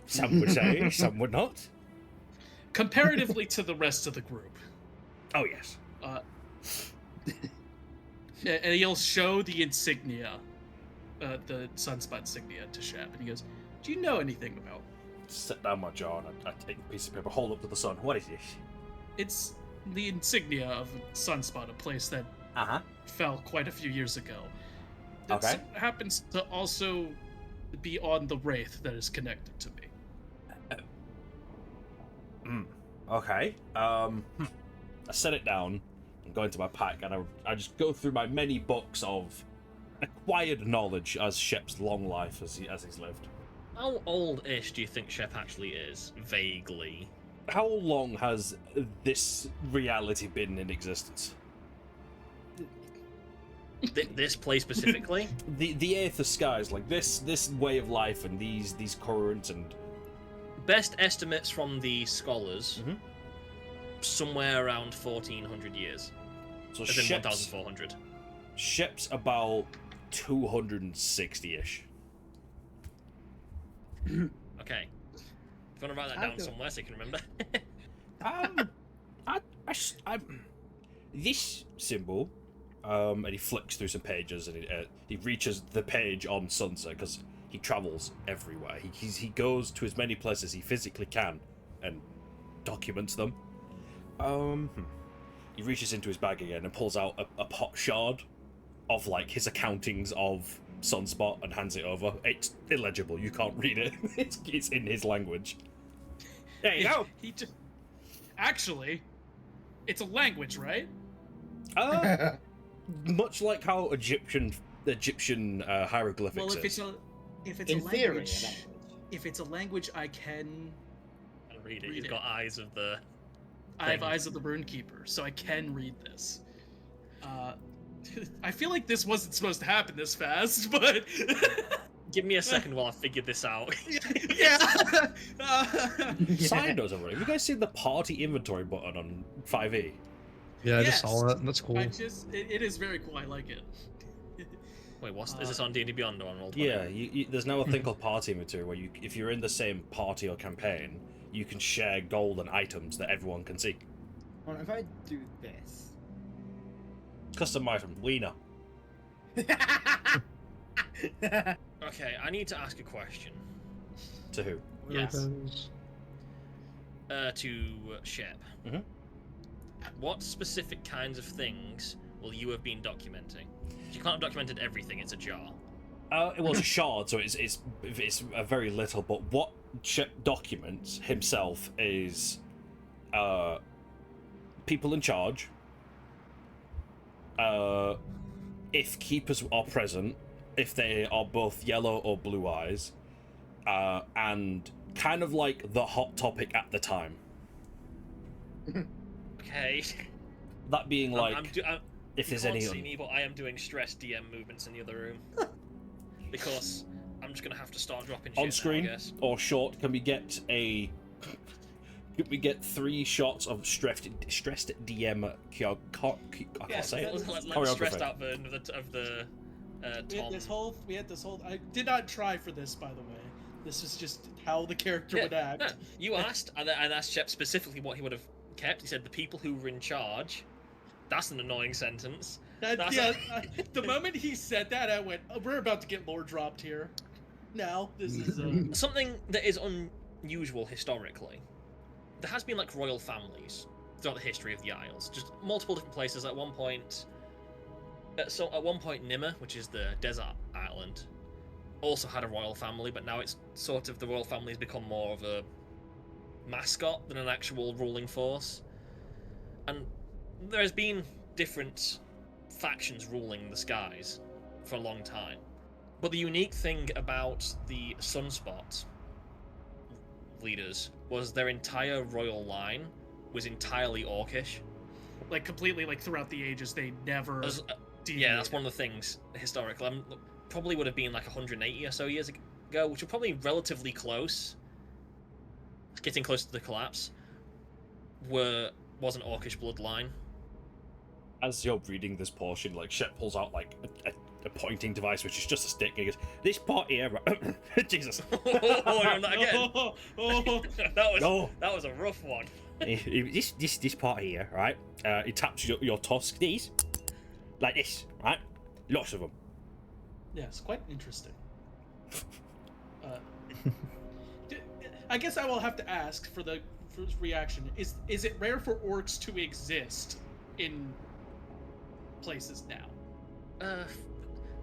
Some would say, some would not. Comparatively to the rest of the group. Oh yes. Yeah, and he'll show the insignia, the sunspot insignia to Shep, and he goes, "Do you know anything about?" Set down my jar and I take the piece of paper, hold up to the sun. What is this? It's the insignia of Sunspot, a place that Uh-huh. fell quite a few years ago. That Okay. happens to also be on the wraith that is connected to me. Okay. I set it down and go into my pack, and I just go through my many books of acquired knowledge as Shep's long life as he's lived. How old-ish do you think Shep actually is? Vaguely. How long has this reality been in existence? This place specifically? The Aether Skies, like this way of life and these currents and Best estimates from the scholars, Mhm. somewhere around 1400 years. so As in Shep's 1400. Shep's about 260-ish. Okay. If you want to write that I down feel- somewhere so you can remember. This symbol, and he flicks through some pages, and he reaches the page on Sunset because he travels everywhere. He goes to as many places he physically can and documents them. He reaches into his bag again and pulls out a pot shard of like his accountings of Sunspot and hands it over. It's illegible. You can't read it. It's in his language. There you go. Actually, it's a language, right? Much like how Egyptian hieroglyphics Well, if is. it's In a theory, language, a language. if it's a language, I can. Read it. Read He's it. got eyes of the. I have Thing. eyes of the Runekeeper, so I can read this. I feel like this wasn't supposed to happen this fast, but Give me a second while I figure this out. yeah. Side note over. Have you guys seen the party inventory button on 5e? Yeah, I Yes. just saw it. That's cool. It is very cool. I like it. Wait, what's is this on D&D Beyond or on Roll20? Yeah, there's now a thing called party inventory where if you're in the same party or campaign, you can share gold and items that everyone can see. Well, if I do this. Custom item, Wiener. Okay, I need to ask a question. To who? Yes. To Shep. Mhm. What specific kinds of things will you have been documenting? You can't have documented everything. It's a jar. Well, it's a shard, so it's a very little. But what Shep documents himself is people in charge. If keepers are present, if they are both yellow or blue eyes, and kind of like the hot topic at the time. Okay. That being like, if you there's can't any see me, but I am doing stress DM movements in the other room because I'm just gonna have to start dropping shit on screen now, I guess. or short, can we get 3 shots of stressed DM? I can't say it. Like the Choreography. stressed out version of the We had Tom. this whole. I did not try for this, by the way. This is just how the character would act. No, you asked, and asked Shep specifically what he would have kept. He said the people who were in charge. That's an annoying sentence. The moment he said that, I went, oh, "We're about to get lore dropped here." Now this is Something that is unusual historically. There has been like royal families throughout the history of the Isles, just multiple different places. At one point, Nimmer, which is the desert island, also had a royal family, but now it's sort of the royal family has become more of a mascot than an actual ruling force. And there has been different factions ruling the skies for a long time. But the unique thing about the Sunspot leaders was their entire royal line was entirely Orcish. like completely like throughout the ages. They never. Yeah, that's one of the things historically. Probably would have been like 180 or so years ago, which were probably relatively close. Getting close to the collapse. Was an Orcish bloodline. As you're reading this portion, like Shep pulls out like a pointing device, which is just a stick. And he goes, "This part here, Jesus." Oh, not again. Oh. That was a rough one. this part here, right? He taps your tusk, these, like this, right? Lots of them. Yes, quite interesting. I guess I will have to ask for the first reaction. Is it rare for orcs to exist in places now?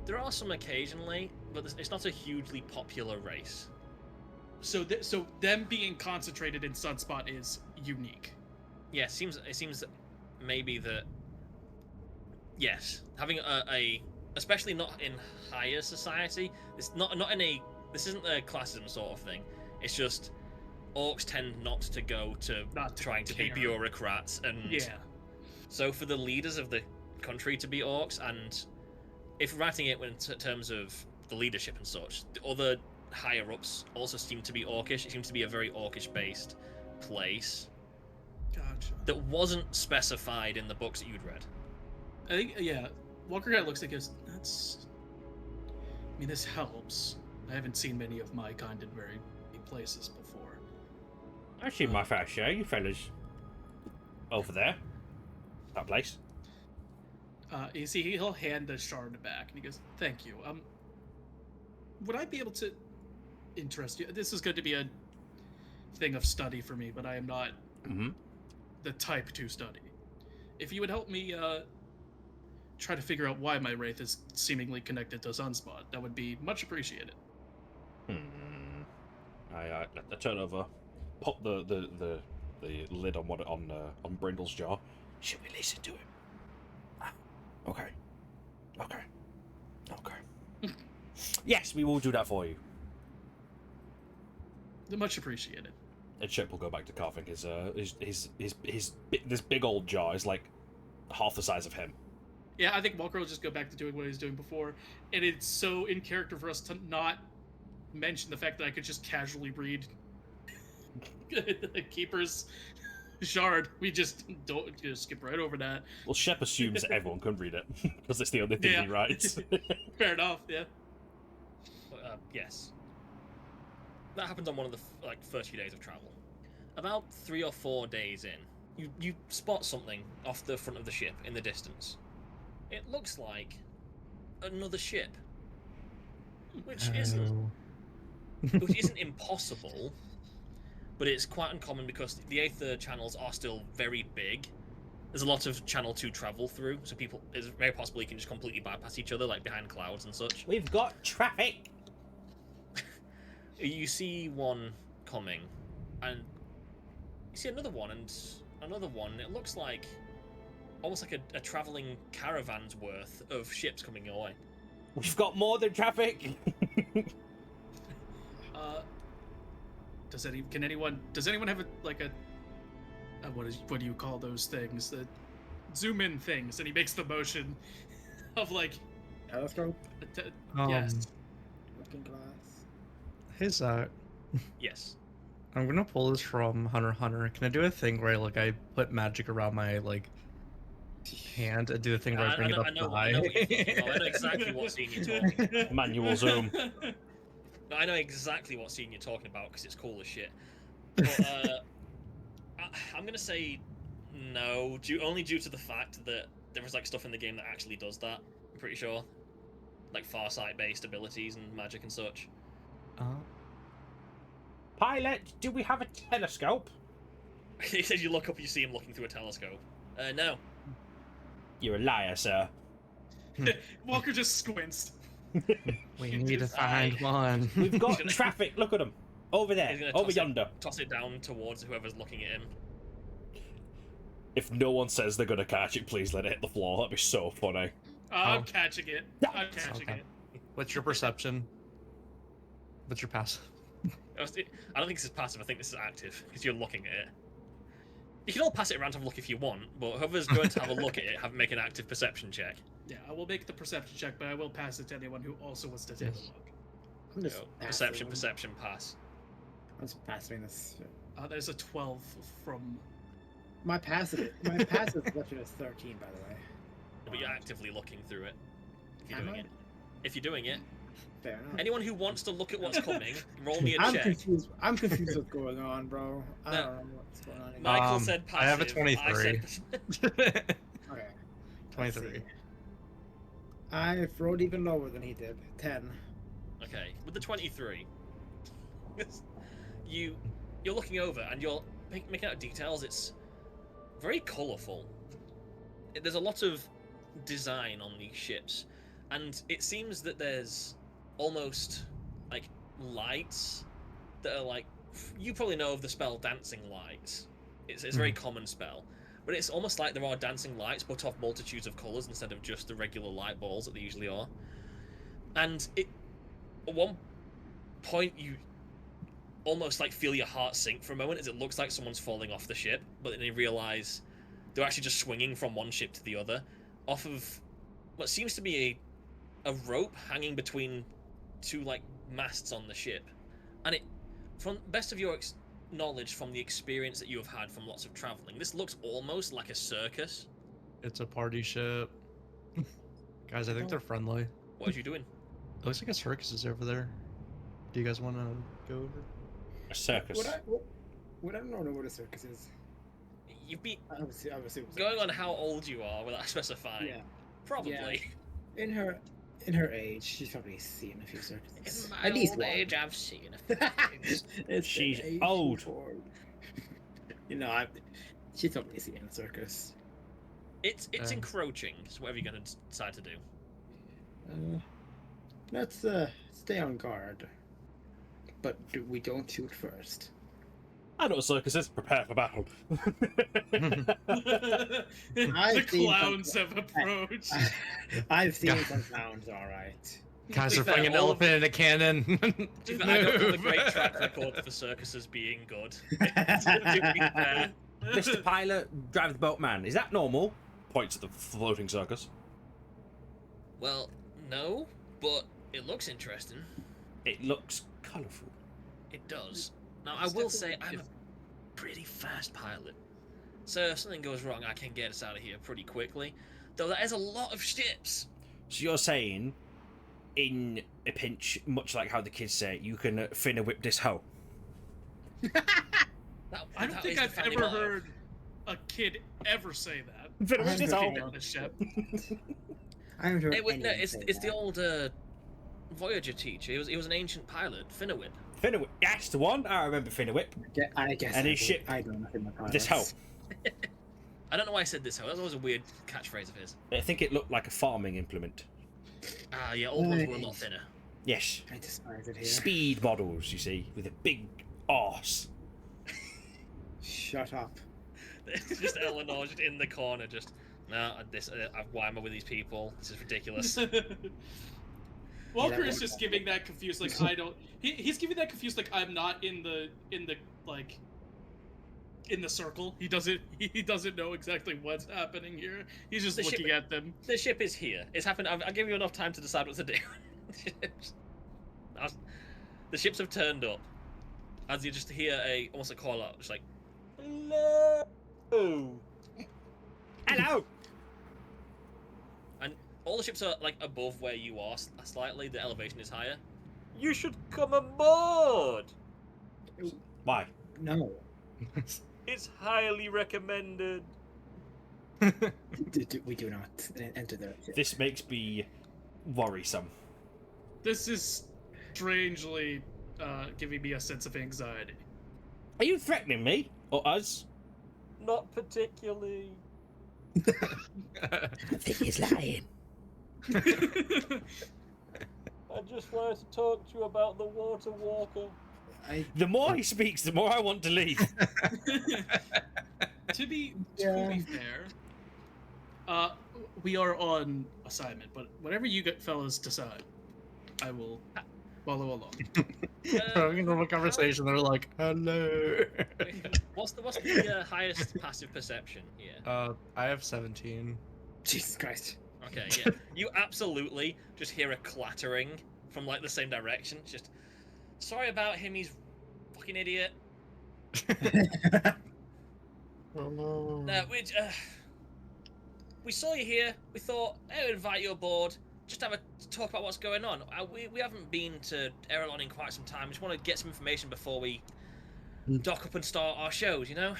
There are some occasionally, but it's not a hugely popular race. So them being concentrated in Sunspot is unique. Yeah, it seems maybe that. Yes, having a especially not in higher society. It's not in a. This isn't a classism sort of thing. It's just orcs tend not to go to trying to be care. bureaucrats, and Yeah. so for the leaders of the country to be orcs, and if writing it in terms of the leadership and such, the other higher ups also seem to be orcish. It seems to be a very orcish based place Gotcha. that wasn't specified in the books that you'd read. I think yeah. Walker guy looks like that's. I mean, this helps. I haven't seen many of my kind in very big places before. I've seen my fair share, you fellas. Over there. That place. You see, he'll hand the shard back, and he goes, "Thank you. Would I be able to interest you? This is going to be a thing of study for me, but I am not Mm-hmm. the type to study. If you would help me try to figure out why my wraith is seemingly connected to Sunspot. That would be much appreciated. I turn over, pop the lid on Brindle's jaw. Should we listen to him? Ah, okay. Yes, we will do that for you. Much appreciated. And Chip will go back to carving his this big old jaw is like half the size of him. Yeah, I think Walker will just go back to doing what he was doing before, and it's so in character for us to not mention the fact that I could just casually read Keeper's shard. We just don't just skip right over that. Well, Shep assumes that everyone can read it because it's the only thing he writes. Fair enough. Yeah. Yes. That happens on one of the first few days of travel. About 3 or 4 days in, you spot something off the front of the ship in the distance. It looks like another ship, which isn't impossible, but it's quite uncommon because the Aether channels are still very big. There's a lot of Channel 2 travel through, so it's very possible you can just completely bypass each other, like behind clouds and such. We've got traffic. You see one coming, and you see another one, and another one. It looks like almost like a traveling caravan's worth of ships coming your way. We've got more than traffic. Does anyone have what do you call those things? The zoom in things, and he makes the motion of like Telescope? yes. Looking glass. Hey Zach, Yes. I'm gonna pull this from Hunter x Hunter. Can I do a thing where I put magic around my hand and do a thing where I bring it up high? I know exactly what scene you're talking about. Manual zoom. No, I know exactly what scene you're talking about because it's cool as shit. But I'm gonna say no, only due to the fact that there was stuff in the game that actually does that. I'm pretty sure, like Farsight-based abilities and magic and such. Pilot, do we have a telescope? He says you look up, you see him looking through a telescope. No. You're a liar, sir. Walker just squints. We need to find one. We've got traffic. Look at him. Over there. Over yonder. Toss it down towards whoever's looking at him. If no one says they're gonna catch it, please let it hit the floor. That'd be so funny. I'm catching it. I'm catching it. What's your perception? What's your passive? I don't think this is passive. I think this is active because you're looking at it. You can all pass it around to have a look if you want, but whoever's going to have a look at it, make an active perception check. Yeah, I will make the perception check, but I will pass it to anyone who also wants to take a look. I'm just Perception, pass. I'm just passing this. There's a 12 from. My passive perception is 13, by the way. But you're actively looking through it. If you're doing it. Fair enough. Anyone who wants to look at what's coming, roll me a I'm check. confused. I'm confused what's going on, bro. I don't know what's going on anymore. Michael said passive. I have a 23. Okay. 23. I've rolled even lower than he did. 10. Okay, with the 23, you're looking over and you're making out details. It's very colourful. There's a lot of design on these ships, and it seems that there's almost lights that are you probably know of the spell dancing lights. It's a very common spell, but it's almost like there are dancing lights but of multitudes of colours instead of just the regular light balls that they usually are. And at one point you almost feel your heart sink for a moment as it looks like someone's falling off the ship, but then you realise they're actually just swinging from one ship to the other off of what seems to be a rope hanging between two masts on the ship. And from best of your knowledge from the experience that you have had from lots of traveling, this looks almost like a circus. It's a party ship. Guys, I think they're friendly. What are you doing? It looks like a circus is over there. Do you guys want to go over? A circus. Would I don't know what a circus is? You'd be Obviously, going on how old you are without specifying. Yeah. Probably. Yeah. In her age, she's probably seen a few circuses. In my old age, I've seen a few things. She's old. She's probably seen a circus. It's encroaching. So whatever you're going to decide to do. Let's stay on guard. But we don't shoot first. I know what Circus is. Prepare for battle. The clowns have approached. I've seen some clowns, all right. Guys are fair, flying an all elephant in a cannon. To be fair, I don't have a great track record for circuses being good. To be fair. Mr. Pilot, drive the boatman. Is that normal? Points at the floating circus. Well, no, but it looks interesting. It looks colourful. It does. Now, I It's will say definitely I'm a pretty fast pilot. So if something goes wrong, I can get us out of here pretty quickly. Though that is a lot of ships. So you're saying, in a pinch, much like how the kids say, you can finna whip this hoe? I don't think I've ever heard a kid ever say that. Finna whip this hoe. On the ship. I haven't heard anyone It's say the that. old Voyager teacher. He was an ancient pilot, Finawit. Finna whip. That's the one. I remember finna whip. I guess And I his do. ship- I don't know him about This hoe. I don't know why I said this. That was always a weird catchphrase of his. I think it looked like a farming implement. Ah, yeah, old ones were a lot thinner. Yes. I despise it here. Speed models, you see, with a big arse. Shut up. Just Eleanor just in the corner, just why am I with these people? This is ridiculous. Walker is just giving that confused, like I don't. He's giving that confused, like I'm not in the like in the circle. He doesn't know exactly what's happening here. He's just The ship- looking at them. The ship is here. It's happened. I'll give you enough time to decide what to do. The ships have turned up. As you just hear almost a call out, just like, hello. Hello! And all the ships are like above where you are slightly. The elevation is higher. You should come aboard. Why? No. It's highly recommended. We do not enter the ship. This makes me worrisome. This is strangely giving me a sense of anxiety. Are you threatening me? Or us? Not particularly. I think he's lying. I just wanted to talk to you about the water walker. The more he speaks, the more I want to leave. To be fair, we are on assignment, but whatever you fellas decide, I will follow along. Having a normal conversation, they're like, hello. What's the highest passive perception here? I have 17. Jesus Christ. Okay, yeah. You absolutely just hear a clattering from like the same direction. Just sorry about him. He's a fucking idiot. We saw you here. We thought, hey, we'd invite you aboard. Just have a talk about what's going on. We haven't been to Erelon in quite some time. Just want to get some information before we dock up and start our shows, you know?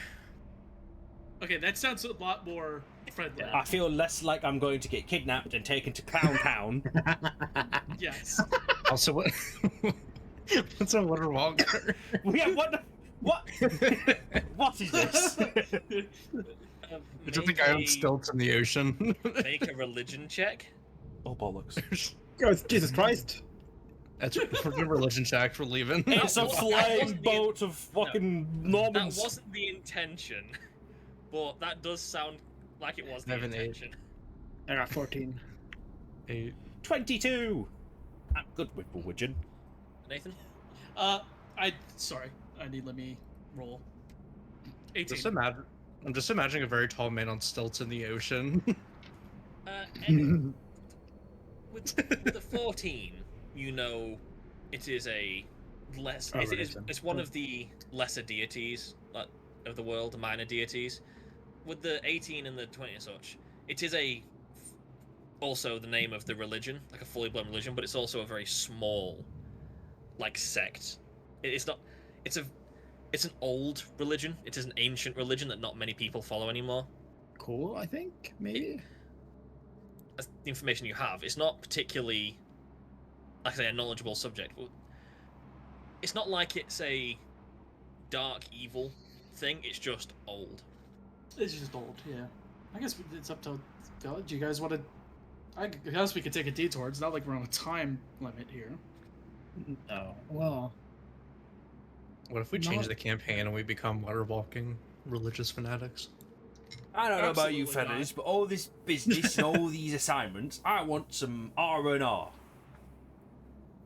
Okay, that sounds a lot more friendly. I feel less like I'm going to get kidnapped and taken to Clown Town. Yes. Also, what? What's a water walker? Yeah, what? What is this? It's just a guy on stilts in the ocean. Make a religion check. Oh, bollocks. Jesus Christ. That's for the religion check for leaving. It's a That flying wasn't the- boat of fucking That Normans. wasn't the intention, but that does sound like it was the 7, 8. intention. I got 14. 8. 22! I'm good with religion. Nathan? Let me roll. 18. I'm just imagining a very tall man on stilts in the ocean. And with the 14, you know it is a less. It's one of the lesser deities of the world, the minor deities. With the 18 and the 20 and such, it is also the name of the religion, like a fully blown religion, but it's also a very small, like, sect. It's not. It's an old religion. It is an ancient religion that not many people follow anymore. Cool, I think, maybe? That's the information you have. It's not particularly, like I say, a knowledgeable subject. It's not like it's a dark evil thing. It's just old. It's just old, yeah. I guess it's up to. Do you guys want to? I guess we could take a detour. It's not like we're on a time limit here. No. Well, What if we change the campaign and we become water walking religious fanatics? I don't know about you Absolutely fellas, not. but all this business and all these assignments, I want some R&R.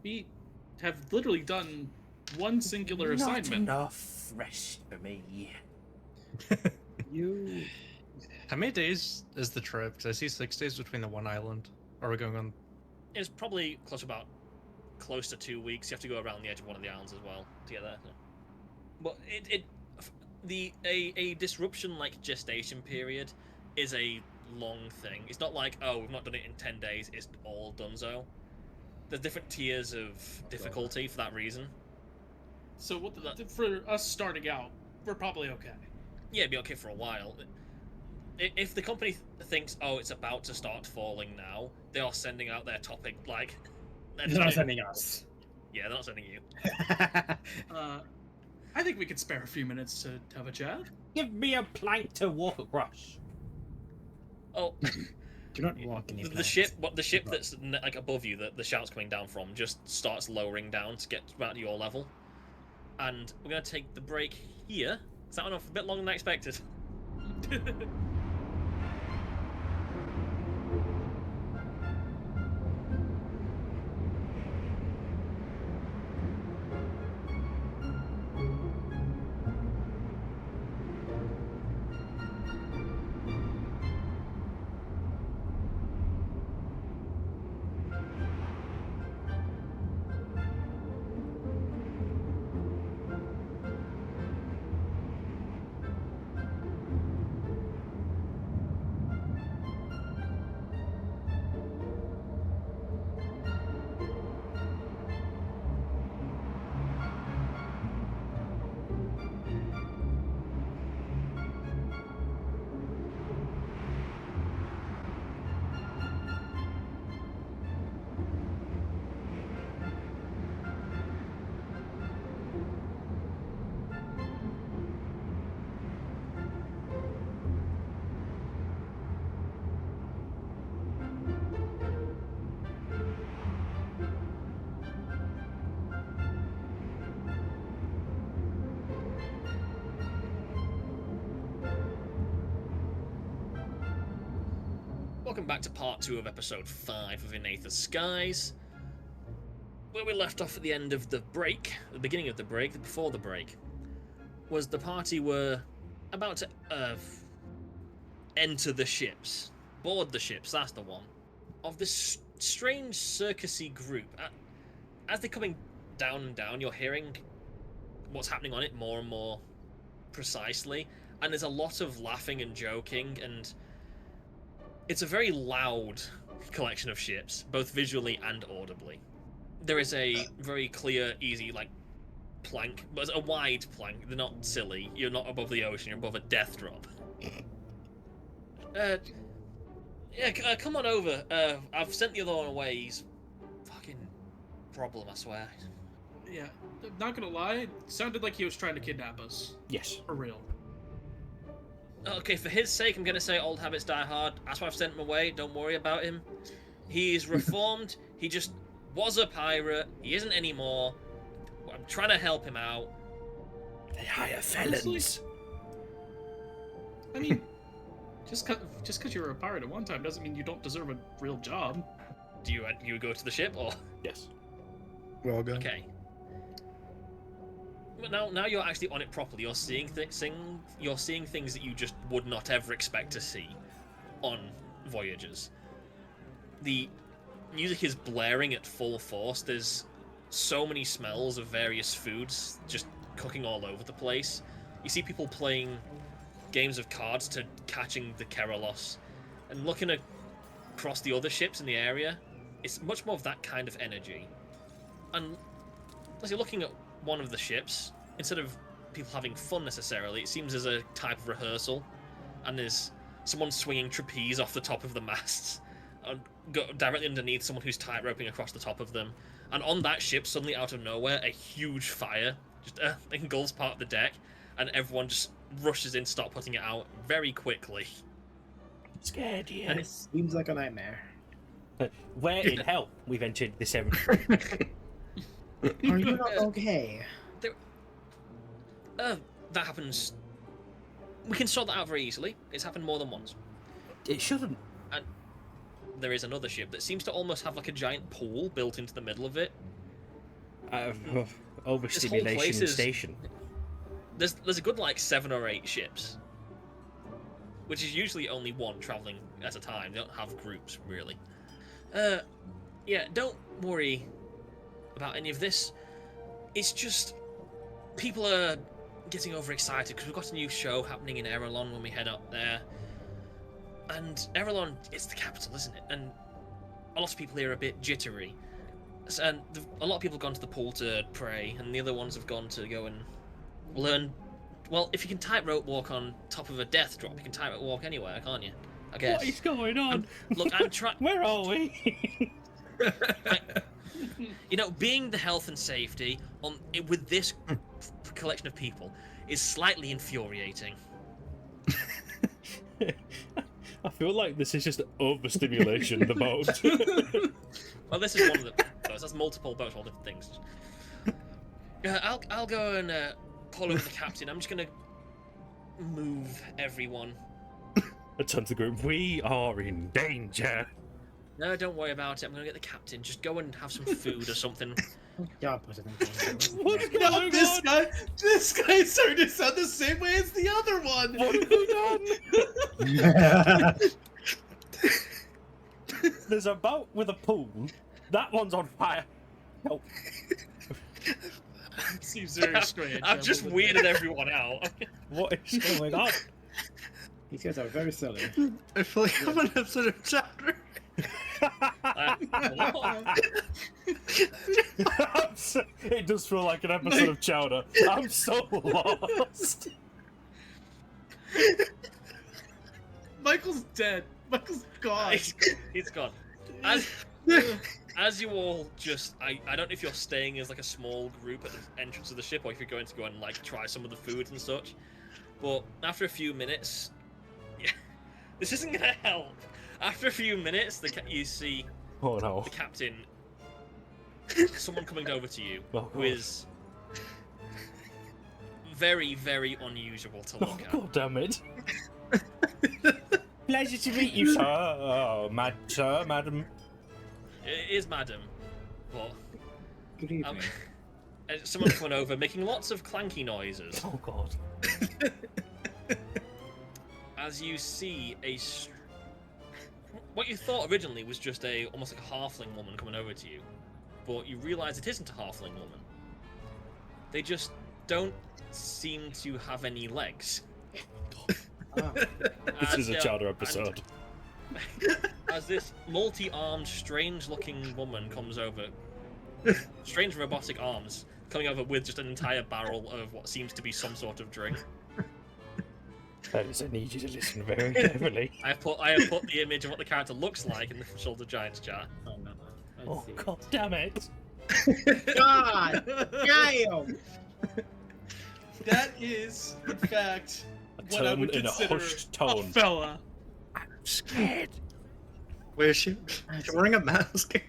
We have literally done one singular Not assignment. enough rest for me. you. How many days is the trip? Because I see 6 days between the one island. Are we going on? It's probably close to 2 weeks. You have to go around the edge of one of the islands as well to get there. But a disruption like gestation period is a long thing. It's not like, oh, we've not done it in 10 days, it's all donezo. There's different tiers of difficulty for that reason. So for us starting out, we're probably okay. Yeah, it'd be okay for a while. If the company thinks, oh, it's about to start falling now, they are sending out their topic, like... They're not sending us. Yeah, they're not sending you. I think we could spare a few minutes to have a chat. Give me a plank to walk across. Oh, Do not walk any the planets. ship that's like above you, that the shout's coming down from, just starts lowering down to get back to your level. And we're going to take the break here. Is that enough? A bit longer than I expected. Welcome back to part 2 of episode 5 of In Aether Skies. Where we left off at the end of the break, the beginning of the break, before the break, was the party were about to enter the ships, board the ships, that's the one, of this strange circusy group. As they're coming down and down, you're hearing what's happening on it more and more precisely, and there's a lot of laughing and joking, and it's a very loud collection of ships, both visually and audibly. There is a very clear, easy, plank, but it's a wide plank. They're not silly. You're not above the ocean, you're above a death drop. Come on over. I've sent the other one away. He's fucking problem, I swear. Yeah, not gonna lie, it sounded like he was trying to kidnap us. Yes. For real. Okay, for his sake, I'm gonna say old habits die hard. That's why I've sent him away. Don't worry about him. He's reformed. He just was a pirate. He isn't anymore. I'm trying to help him out. They hire felons. I mean, just because you're a pirate at one time doesn't mean you don't deserve a real job. Do you go to the ship or? Yes. We're all good. Okay. But now you're actually on it properly. You're seeing things that you just would not ever expect to see on voyages. The music is blaring at full force. There's so many smells of various foods just cooking all over the place. You see people playing games of cards to catching the Kerolos, and looking across the other ships in the area, it's much more of that kind of energy. And as you're looking at one of the ships, instead of people having fun necessarily, it seems there's a type of rehearsal, and there's someone swinging trapeze off the top of the masts, and directly underneath someone who's tightroping across the top of them. And on that ship, suddenly out of nowhere, a huge fire just engulfs part of the deck, and everyone just rushes in to start putting it out very quickly. Scared, yeah. And it seems like a nightmare. Where in hell we've entered this area? Are you not okay? That happens. We can sort that out very easily. It's happened more than once. It shouldn't. There is another ship that seems to almost have like a giant pool built into the middle of it. Overstimulation place is- station. There's a good like 7 or 8 ships, which is usually only one traveling at a time. They don't have groups really. Yeah, don't worry about any of this. It's just people are getting overexcited because we've got a new show happening in Erelon when we head up there. And Erelon, it's the capital, isn't it? And a lot of people here are a bit jittery. And a lot of people have gone to the pool to pray, and the other ones have gone to go and learn. Well, if you can tightrope walk on top of a death drop, you can tightrope walk anywhere, can't you? I guess. What is going on? Look, I'm trying. Where are we? You know, being the health and safety with this collection of people is slightly infuriating. I feel like this is just overstimulation, the boat. Well, this is one of the boats. That's multiple boats, all different things. I'll go and call over the captain. I'm just gonna move everyone. I turn to the group. We are in danger. No, don't worry about it. I'm gonna get the captain. Just go and have some food or something. Yeah, put it in the What's No, going this on? guy is starting to sound the same way as the other one. What have we done? There's a boat with a pool. That one's on fire. Help. Seems very strange. I've just weirded everyone out. What is going on? These guys are very silly. I feel like I'm an episode of Chapter. It does feel like an episode of Chowder. I'm so lost. Michael's dead. Michael's gone. He's gone. As you all just, I don't know if you're staying as like a small group at the entrance of the ship, or if you're going to go and like try some of the food and such. But after a few minutes, yeah, this isn't gonna help. After a few minutes, you see Oh no. the captain, someone coming over to you, Oh, who God. is very, very unusual to Oh look at. god damn it. Pleasure to meet you, sir. Oh, sir, madam. It is madam, but Good evening. someone coming over making lots of clanky noises. Oh god. As you see what you thought originally was just almost like a halfling woman coming over to you, but you realise it isn't a halfling woman. They just don't seem to have any legs. Ah, This is a Chowder episode. As this multi-armed, strange-looking woman comes over, strange robotic arms, coming over with just an entire barrel of what seems to be some sort of drink. That is, I need you to listen very carefully. I have put the image of what the character looks like in the Shoulder Giants chat. oh no. Let's Oh see. god damn it. God damn! That is, in fact, A what I tone would in a consider hushed a tone. fella. Scared. Wait, is she? She's wearing a mask. Is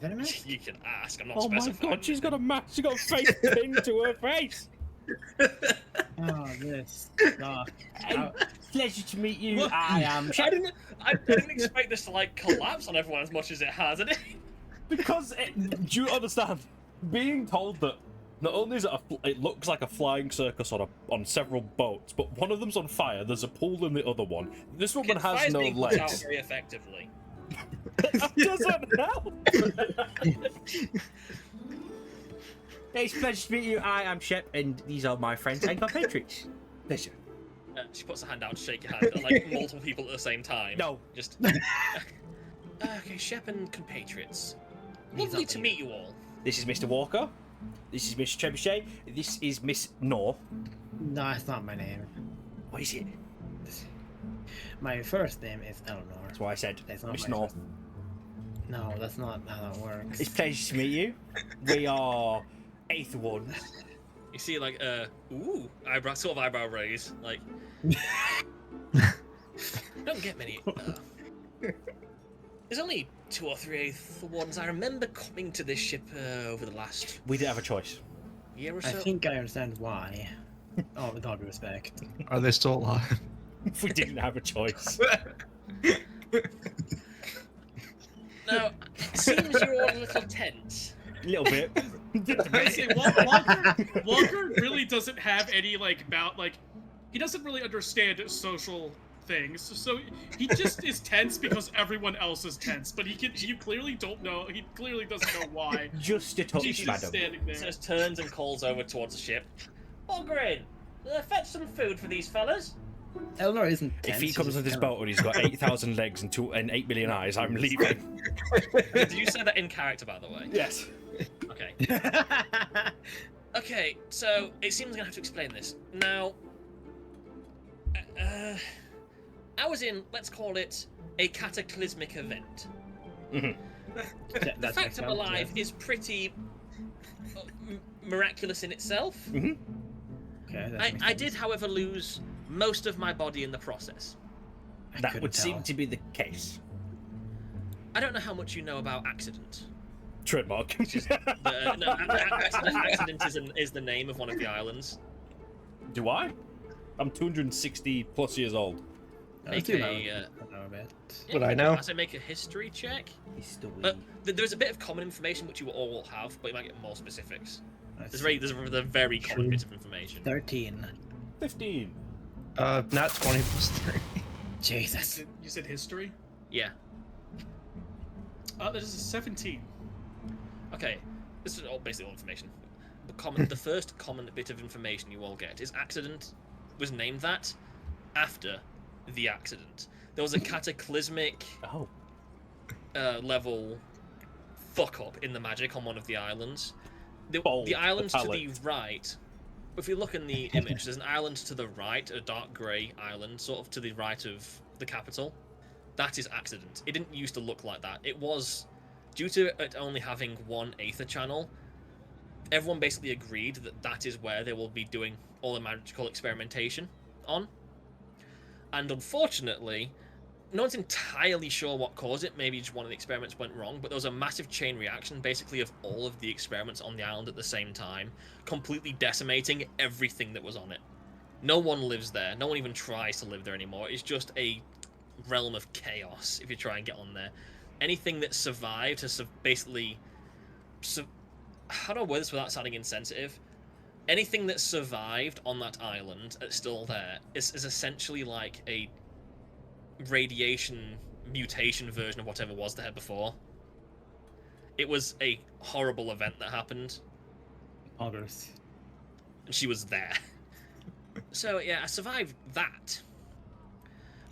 that a mask? You can ask. I'm not Oh my specifying. god, she's got a mask. She's got a face pinned to her face. Oh, this. Oh. Pleasure to meet you. What? I am. I didn't expect this to like collapse on everyone as much as it has. I didn't. Because do you understand? Being told that not only is it looks like a flying circus on several boats, but one of them's on fire. There's a pool in the other one. This woman has Fire's no being put out legs. very effectively. That doesn't help. It's a pleasure to meet you. I am Shep, and these are my friends and compatriots. Pleasure. She puts her hand out to shake your hand at like multiple people at the same time. No. Just. Okay, Shep and compatriots. Means Lovely nothing. to meet you all. This is Mr. Walker. This is Mr. Trebuchet. This is Miss Nor. No, that's not my name. What is it? My first name is Eleanor. That's why I said That's not Miss my Nor. first- No, that's not how that works. It's a pleasure to meet you. We are Aether Ones. You see, like, ooh, eyebrow raise, like. Don't get many. There's only 2 or 3 Aether ones. I remember coming to this ship over the last We didn't have a choice. year or I so. think I understand why. Oh, with all due respect. Are they still alive? We didn't have a choice. Now, it seems you're all a little tense. A little bit. Honestly, Walker really doesn't have any he doesn't really understand social things, so he just is tense because everyone else is tense. But you clearly don't know. He clearly doesn't know why. Just a touch, He's just madam. standing there. So just turns and calls over towards the ship. Ogrin, fetch some food for these fellas. Eleanor isn't tense. If he she's comes just with his kinda- boat and he's got 8,000 legs and 8 million eyes, I'm leaving. Did you say that in character, by the way? Yes. Okay. Okay, so it seems I'm gonna have to explain this. Now, I was in, let's call it, a cataclysmic event. Mhm. The That fact makes I'm sense, alive yeah. is pretty miraculous in itself. Okay, that makes I sense. did, however, lose most of my body in the process. I That couldn't would seem tell. to be the case. I don't know how much you know about accident. Trademark. Accident is the name of one of the islands. Do I? I'm 260 plus years old. Make do a, know. I know a bit. Would I know? I say make a history check. History. There's a bit of common information which you all have, but you might get more specifics. Let's There's a very common True. bit of information. 13. 15. Not 20 plus 3. Jesus. You said history? Yeah. That is a 17. Okay. This is all basically all information. The first common bit of information you all get is accident was named that after the accident. There was a cataclysmic Oh. level fuck up in the magic on one of the islands. Bold The island to the palate. right, if you look in the image, there's an island to the right, a dark grey island, sort of to the right of the capital. That is accident. It didn't used to look like that. It was, due to it only having one Aether channel, everyone basically agreed that that is where they will be doing all the magical experimentation on. And unfortunately, no one's entirely sure what caused it. Maybe just one of the experiments went wrong, but there was a massive chain reaction, basically, of all of the experiments on the island at the same time, completely decimating everything that was on it. No one lives there. No one even tries to live there anymore. It's just a realm of chaos if you try and get on there. Anything that survived has basically... How do I word this without sounding insensitive? Anything that survived on that island that's still there is essentially like a radiation mutation version of whatever was there before. It was a horrible event that happened, August. and she was there. So yeah, I survived that.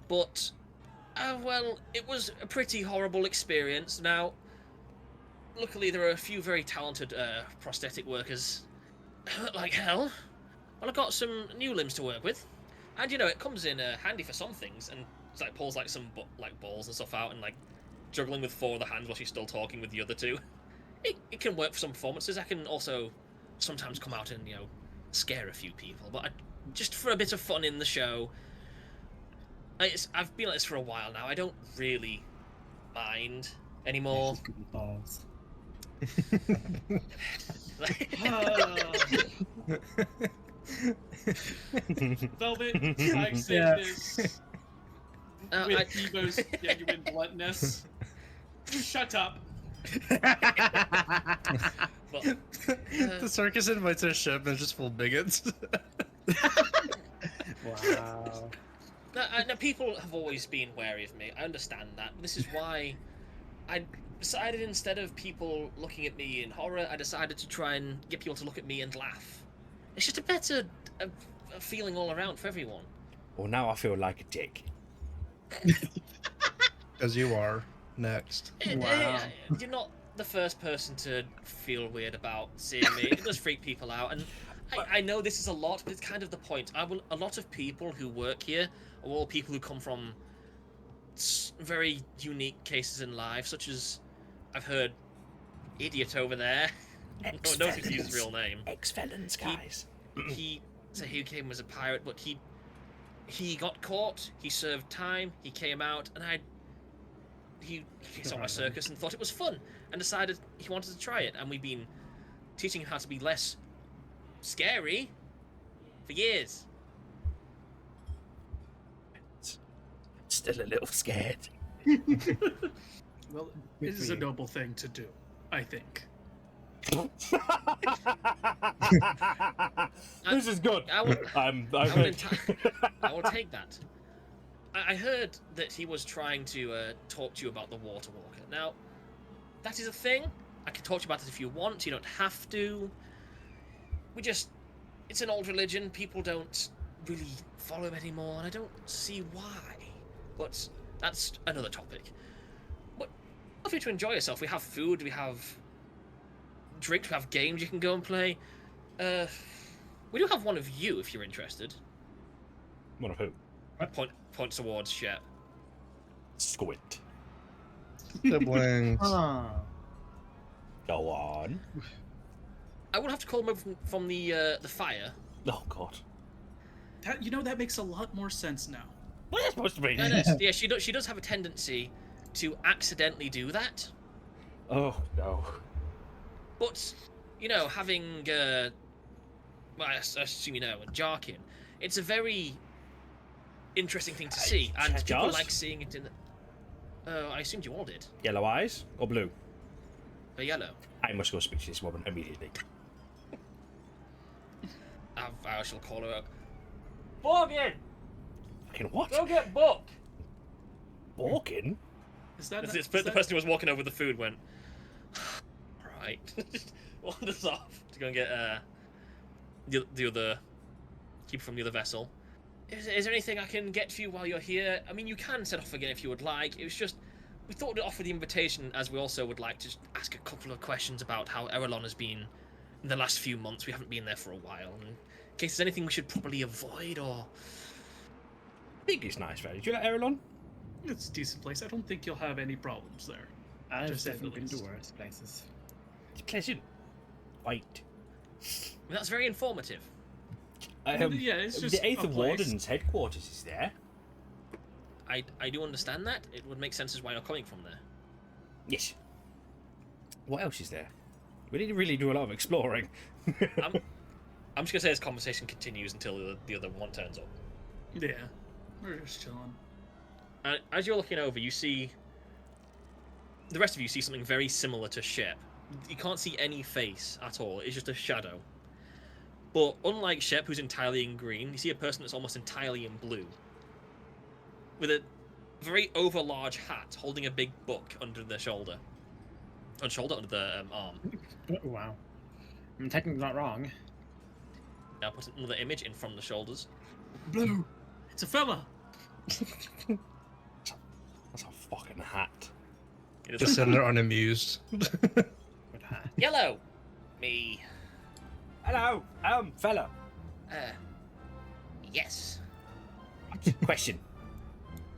But, well, it was a pretty horrible experience. Now, luckily there are a few very talented prosthetic workers. Like hell. Well, I've got some new limbs to work with. And, you know, it comes in handy for some things, and it's like pulls like some balls and stuff out, and like juggling with 4 of the hands while she's still talking with the other 2. It can work for some performances. I can also sometimes come out and, you know, scare a few people, but just for a bit of fun in the show. I've been like this for a while now. I don't really mind anymore. Balls. Velvet, I accept Yeah. this Uh, with I- Evo's genuine bluntness. Shut up. but, The circus invites a ship and it's just full of bigots. Wow. no, people have always been wary of me. I understand that. This is why I decided, instead of people looking at me in horror, I decided to try and get people to look at me and laugh. It's just a better feeling all around for everyone. Well, now I feel like a dick. As you are. Next. Wow. You're not the first person to feel weird about seeing me. It does freak people out, and I know this is a lot, but it's kind of the point. A lot of people who work here are all people who come from very unique cases in life, such as I've heard Idiot over there. No one knows if he used his real name. Ex-felons, guys. He came as a pirate, but he he got caught. He served time. He came out, and he saw my circus and thought it was fun, and decided he wanted to try it. And we've been teaching him how to be less scary for years. Still a little scared. Well, it is a noble thing to do, I think. This is good. I will I'm take that. I heard that he was trying to talk to you about the Water Walker. Now, that is a thing. I can talk to you about it if you want. You don't have to. It's an old religion. People don't really follow him anymore, and I don't see why. But that's another topic. But feel free to enjoy yourself. We have food, we have drinks, we have games you can go and play. We do have one of you if you're interested. One of who? Point towards Shep. Squint. Siblings. Go on. I would have to call him over from the fire. Oh god. That makes a lot more sense now. What is it supposed to be? Yeah, she does have a tendency to accidentally do that. Oh no. But having well, I assume Jarkin, it's a very interesting thing to see, and people Jars? like seeing it in the... I assumed you all did. Yellow eyes or blue? Yellow. I must go speak to this woman immediately. I shall call her up. Morgan! Fucking what? Go get Buck! Walking? Is that The person who was walking over the food went, right. Wanders off to go and get the other keeper from the other vessel. Is there anything I can get for you while you're here? I mean, you can set off again if you would like. It was just, we thought to offer the invitation, as we also would like to just ask a couple of questions about how Erelon has been in the last few months. We haven't been there for a while, and in case there's anything we should probably avoid, or... I think it's nice, Freddy. Do you like Erelon? It's a decent place. I don't think you'll have any problems there. I've Just say the definitely been to least. worse places. It's pleasant. White. I mean, that's very informative. Yeah, it's just the Aether a place. Warden's headquarters is there. I do understand that. It would make sense as why you're coming from there. Yes. What else is there? We didn't really do a lot of exploring. I'm just gonna say this conversation continues until the other one turns up. Yeah, we're just chilling. As you're looking over, you see... The rest of you see something very similar to Shep. You can't see any face at all. It's just a shadow. But unlike Shep, who's entirely in green, you see a person that's almost entirely in blue. With a very overlarge hat, holding a big book under the shoulder. Under the arm. Oh, wow. I'm technically not wrong. Now put another image in front of the shoulders. Blue! It's a fella! That's a fucking hat. It is Just sitting there unamused. Good hat. Yellow! Me. Hello, fella. Yes. Question.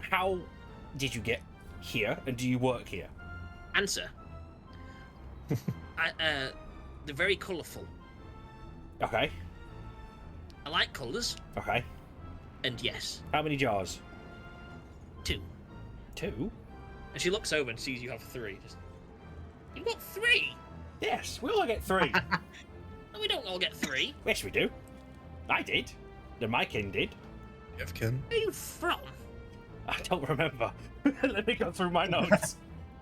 How did you get here, and do you work here? Answer. They're very colourful. Okay, I like colours, okay. and yes, How many jars? 2. 2? And she looks over and sees you have 3. You've got 3? Yes, we all get 3. No, we don't all get 3. Yes, we do. I did. Then my kin did. Gifkin. Where are you from? I don't remember. Let me go through my notes.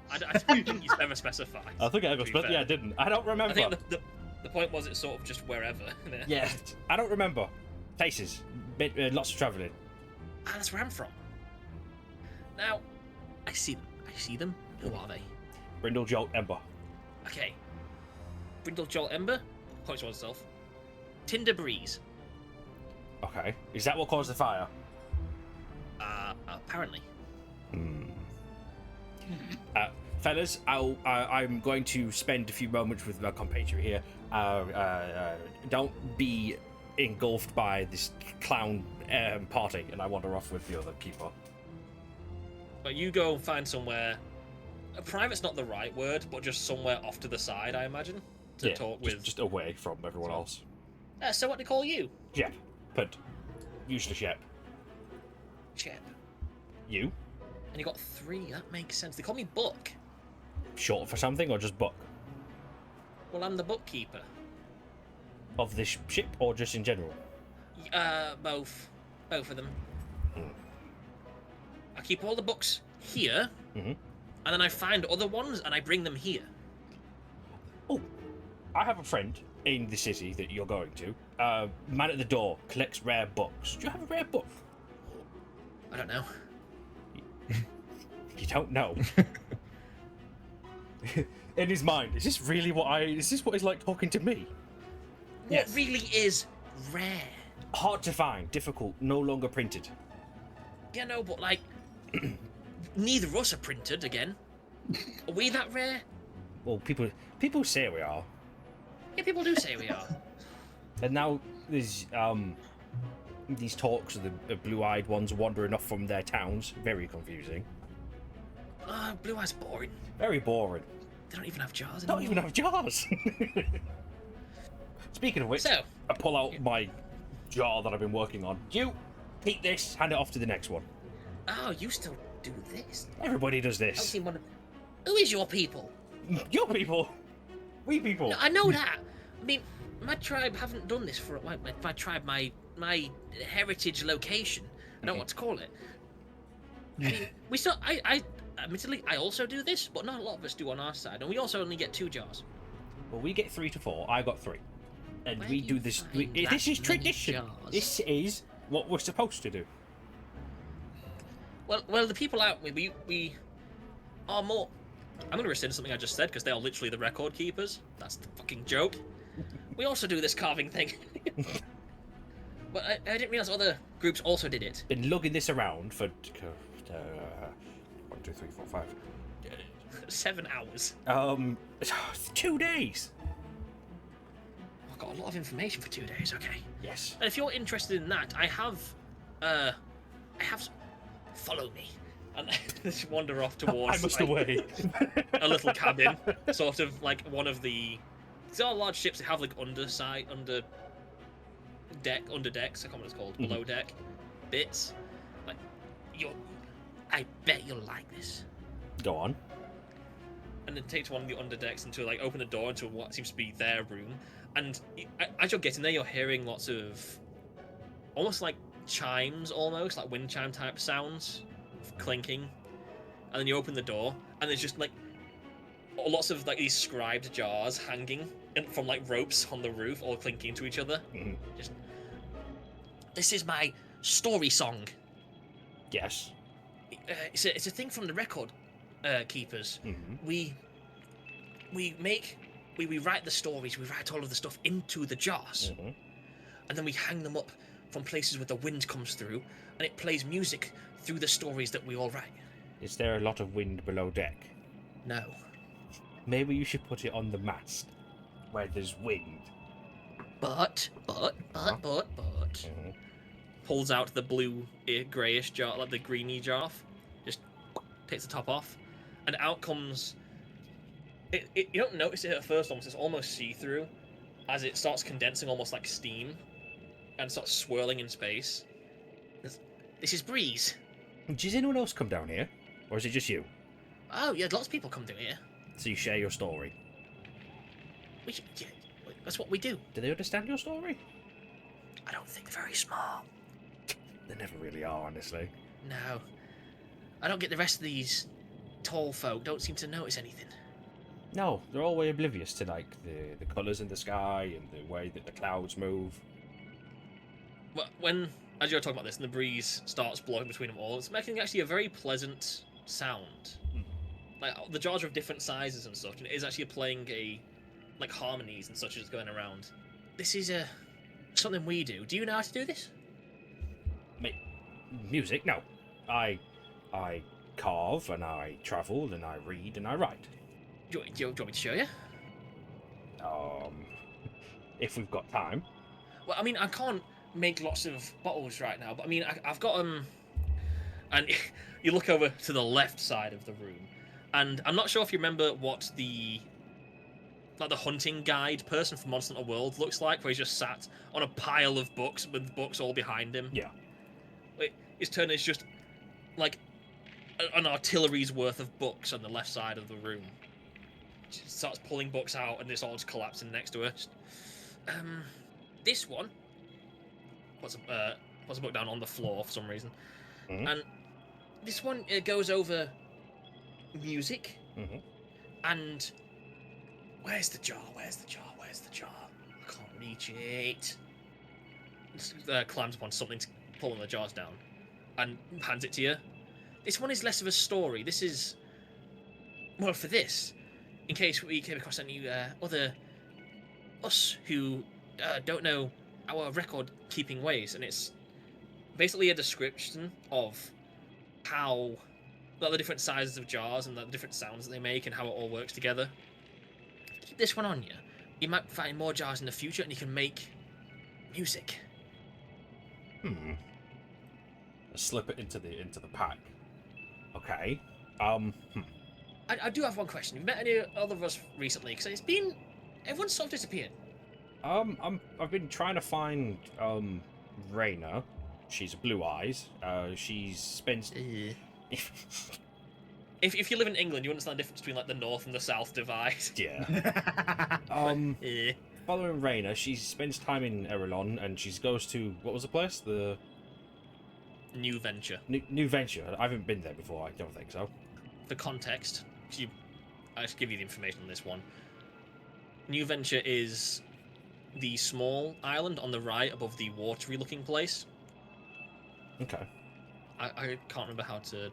I don't think you ever specified. I think I ever to be spent. fair. Yeah, I didn't. I don't remember. I think the point was it's sort of just wherever. Yeah, I don't remember. Places. Lots of travelling. That's where I'm from. Now, I see them. Who are they? Brindle, Jolt, Ember. Okay. Brindle Jolt Ember points towards itself. Tinder Breeze. Okay. Is that what caused the fire? Apparently. Fellas, I'm going to spend a few moments with my compatriot here. Don't be engulfed by this clown party, and I wander off with the other keeper. But you go and find somewhere. Private's not the right word, but just somewhere off to the side, I imagine, to talk with. Just away from everyone else. So what do they call you? Shep, but usually Shep. Chip. You? And you got 3. That makes sense. They call me Book. Short for something or just book? Well, I'm the bookkeeper. Of this ship or just in general? Both. Both of them. I keep all the books here, and then I find other ones and I bring them here. Oh, I have a friend in the city that you're going to. Man at the door collects rare books. Do you have a rare book? I don't know. You don't know. In his mind, is this really is this what it's like talking to me? What really is rare? Hard to find, difficult, no longer printed. Yeah, no, but like, neither of us are printed again. Are we that rare? Well, people say we are. Yeah, people do say we are. And now there's these talks of the blue-eyed ones wandering off from their towns. Very confusing. Blue Eyes boring. Very boring. They don't even have jars Don't anymore. even have jars. Speaking of which, So, I pull out my jar that I've been working on. You keep this, hand it off to the next one. oh, you still do this? Everybody does I don't this. see one. Who is your people? Your people. We people. No, I know that. I mean, my tribe haven't done this for my tribe, my heritage location. I don't know what to call it. I mean, we still. Admittedly, I also do this, but not a lot of us do on our side, and we also only get 2 jars. Well, we get 3 to 4. I got 3, and Where we do do you this. find This is that many tradition. jars? This is what we're supposed to do. Well, the people out we are more. I'm going to rescind something I just said because they are literally the record keepers. That's the fucking joke. We also do this carving thing. But I didn't realize other groups also did it. Been lugging this around for 1, 2, 3, 4, 5. 7 hours. 2 days. I've got a lot of information for 2 days. Okay. Yes. And if you're interested in that, I have. Follow me. And just wander off towards. I must away. A little cabin, sort of like one of the. There are large ships that have like underdecks. I can't remember what it's called. Below deck bits. Like, I bet you'll like this. Go on. And then takes one of the underdecks and to like open the door into what seems to be their room. And as you're getting there, you're hearing lots of almost like chimes, almost like wind chime type sounds, clinking. And then you open the door, and there's just like lots of like these scribed jars hanging from like ropes on the roof, all clinking to each other. Just, this is my story song. Yes. It's a thing from the record keepers. We write the stories, we write all of the stuff into the jars, and then we hang them up from places where the wind comes through, and it plays music through the stories that we all write. Is there a lot of wind below deck? No. Maybe you should put it on the mast, where there's wind. But pulls out the blue greyish jar, like the greeny jar, just takes the top off, and out comes. You don't notice it at first. It's almost see-through, as it starts condensing, almost like steam, and starts swirling in space. This is Breeze. Does anyone else come down here, or is it just you? Oh yeah, lots of people come down here. So you share your story. Yeah, that's what we do. Do they understand your story? I don't think they're very smart. They never really are, honestly. No. I don't get the rest of these tall folk don't seem to notice anything. No, they're all way oblivious to like the colours in the sky and the way that the clouds move. Well, as you're talking about this and the breeze starts blowing between them all, it's making actually a very pleasant sound. Like the jars are of different sizes and such, and it is actually playing like harmonies and such as going around. This is something we do. Do you know how to do this? Music? No. I carve and I travel and I read and I write. Do you want me to show you? If we've got time. Well, I mean, I can't make lots of bottles right now, but I mean, I've got and you look over to the left side of the room, and I'm not sure if you remember what the hunting guide person from Monster Hunter World looks like, where he's just sat on a pile of books with books all behind him. Yeah. his turn is just like an artillery's worth of books on the left side of the room. She starts pulling books out, and it's all just collapsing next to her. This one puts a book down on the floor for some reason, and this one goes over music. And where's the jar? Where's the jar? Where's the jar? I can't reach it. Climbs upon something to pull one of the jars down, and hands it to you. This one is less of a story. This is more for this, in case we came across any other us who don't know our record-keeping ways, and it's basically a description of how the different sizes of jars and the different sounds that they make and how it all works together. Keep this one on you. You might find more jars in the future, and you can make music. Slip it into the pack. Okay. I do have one question. Have you met any other of us recently? Because everyone's sort of disappeared. I've been trying to find Raina. She's Blue Eyes. She spends. If you live in England, you understand the difference between like the North and the South divide. Yeah. Following Raina, she spends time in Erelon, and she goes to what was the place? The New Venture. New Venture. I haven't been there before. I don't think so. For context, I should give you the information on this one. New Venture is the small island on the right above the watery-looking place. Okay. I can't remember how to.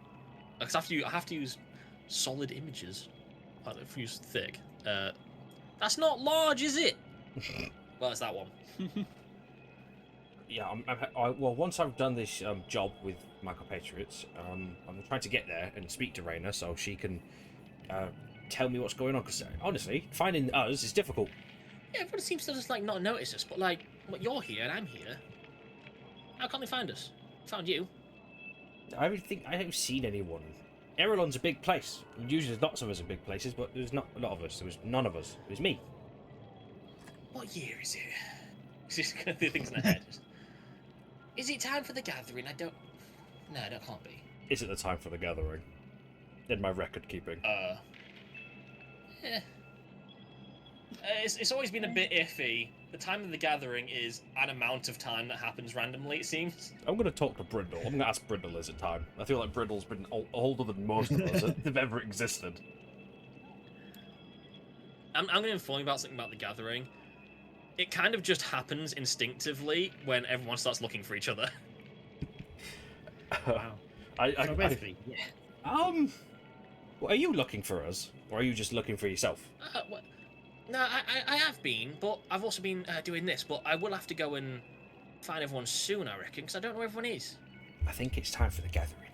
Because I have to use solid images. I don't use thick. That's not large, is it? Well, it's that one. Yeah. Well, once I've done this job with my compatriots, I'm trying to get there and speak to Raina so she can tell me what's going on. Because honestly, finding us is difficult. Yeah, everyone seems to just like not notice us. But like, you're here and I'm here. How can't they find us? Found you. I haven't seen anyone. Erelon's a big place. Usually there's lots of us in big places, but there's not a lot of us. There was none of us. It was me. What year is it? She's gonna do things in her head. Is it time for the gathering? No, that can't be. Is it the time for the gathering? In my record keeping. Yeah. It's always been a bit iffy. The time of the gathering is an amount of time that happens randomly, it seems. I'm going to talk to Brindle. I'm going to ask Brindle, is it time? I feel like Brindle's been older than most of us that have ever existed. I'm going to inform you about something about the gathering. It kind of just happens instinctively when everyone starts looking for each other. Wow. So basically, yeah. Well, are you looking for us? Or are you just looking for yourself? No, I have been, but I've also been doing this. But I will have to go and find everyone soon, I reckon, because I don't know where everyone is. I think it's time for the gathering.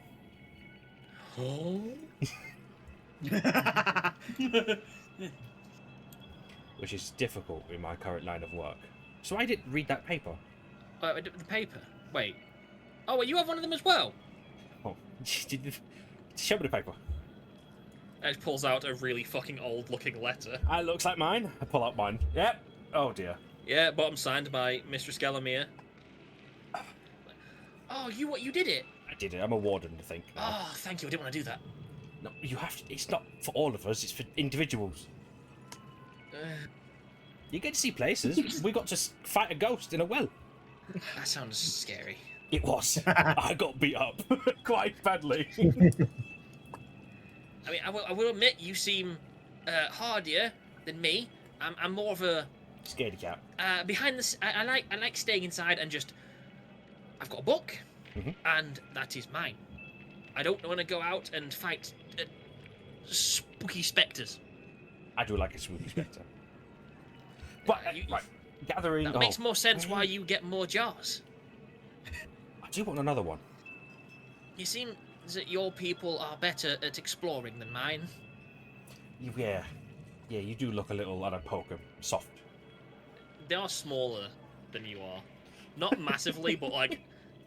Oh? Which is difficult in my current line of work. So I didn't read that paper. The paper? Wait. Oh, well, you have one of them as well? Oh, show me the paper. It pulls out a really fucking old-looking letter. It looks like mine. I pull out mine. Yep. Oh, dear. Yeah, bottom signed by Mistress Galamir. Oh, you did it? I did it. I'm a warden, I think. Now. Oh, thank you. I didn't want to do that. No, you have to. It's not for all of us. It's for individuals. You get to see places. We got to fight a ghost in a well. That sounds scary. It was. I got beat up quite badly. I mean, I will admit, you seem hardier than me. I'm more of a Scaredy cat. behind this. I like staying inside and just. I've got a book, and that is mine. I don't want to go out and fight spooky specters. I do like a spooky spectre. But right, gathering. That makes more sense. Why you get more jars? I do want another one. You seem that your people are better at exploring than mine. Yeah, you do look a little, and I poke 'em, soft. They are smaller than you are. Not massively, but like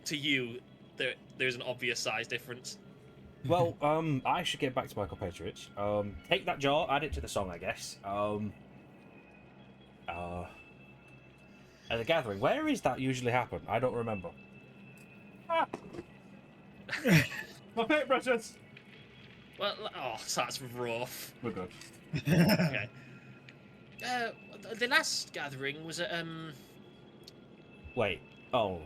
to you, there's an obvious size difference. Well, I should get back to my compatriots. Take that jar, add it to the song, I guess. At the gathering, where is that usually happen? I don't remember. My paintbrushes! Well, that's rough. We're good. Okay. The last gathering was at, Wait. Oh,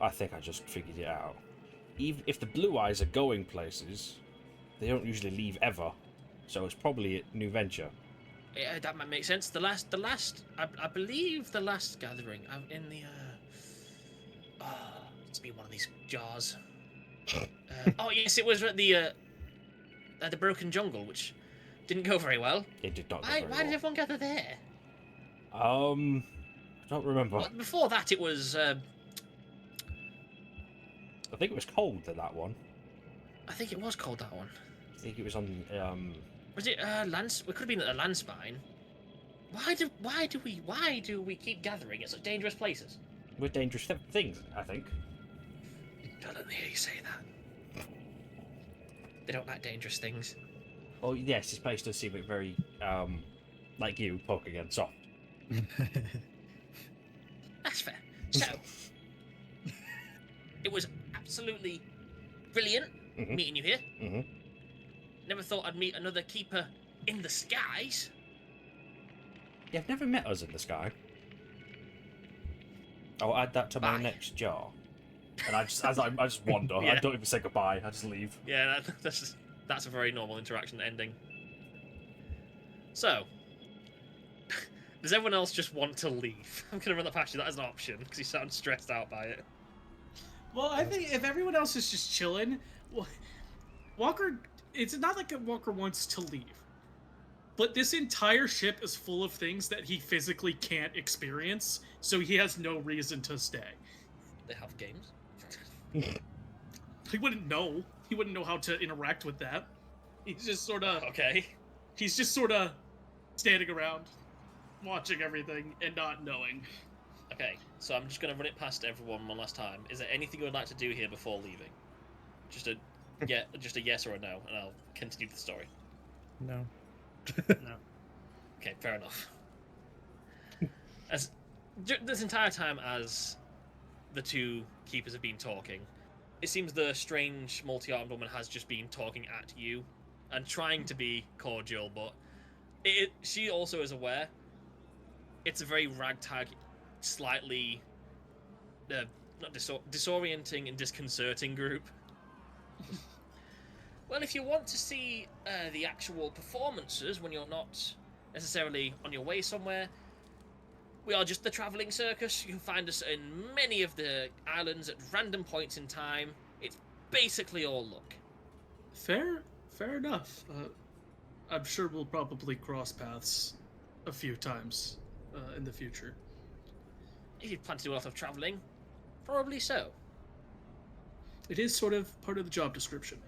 I think I just figured it out. Even if the Blue Eyes are going places, they don't usually leave ever. So it's probably at New Venture. Yeah, that might make sense. I believe the last gathering in the, it's been one of these jars. Oh yes, it was at the Broken Jungle, which didn't go very well. It did not go Why very did well. everyone gather there? I don't remember. Well, before that, it was, I think it was cold in that one. I think it was called that one. I think it was on, Was it, Lance? We could have been at the Landspine. Why do we keep gathering at such dangerous places? with dangerous things, I think. Don't let me hear you say that. They don't like dangerous things. Oh, yes, this place does seem very, like you, poking and soft. That's fair. So, it was absolutely brilliant meeting you here. Never thought I'd meet another keeper in the skies. You've never met us in the sky. I'll add that to my Bye. next jar. And I just wander. I Yeah. don't even say goodbye. I just leave. Yeah, that's a very normal interaction ending. So, does everyone else just want to leave? I'm going to run that past you. That is an option, because you sound stressed out by it. Well, I think if everyone else is just chilling, Walker, it's not like Walker wants to leave. But this entire ship is full of things that he physically can't experience, so he has no reason to stay. They have games. He wouldn't know. He wouldn't know how to interact with that. He's just sort of... Okay. He's just sort of standing around, watching everything, and not knowing. Okay, so I'm just going to run it past everyone one last time. Is there anything you would like to do here before leaving? Just a yes or a no, and I'll continue the story. No. No. Okay, fair enough. As this entire time, as the two keepers have been talking, it seems the strange multi-armed woman has just been talking at you and trying to be cordial, but she also is aware it's a very ragtag, slightly not disorienting and disconcerting group. Well, if you want to see the actual performances when you're not necessarily on your way somewhere, we are just the travelling circus. You can find us in many of the islands at random points in time. It's basically all luck. Fair enough. I'm sure we'll probably cross paths a few times in the future. If you plan to do a lot of travelling, probably so. It is sort of part of the job description.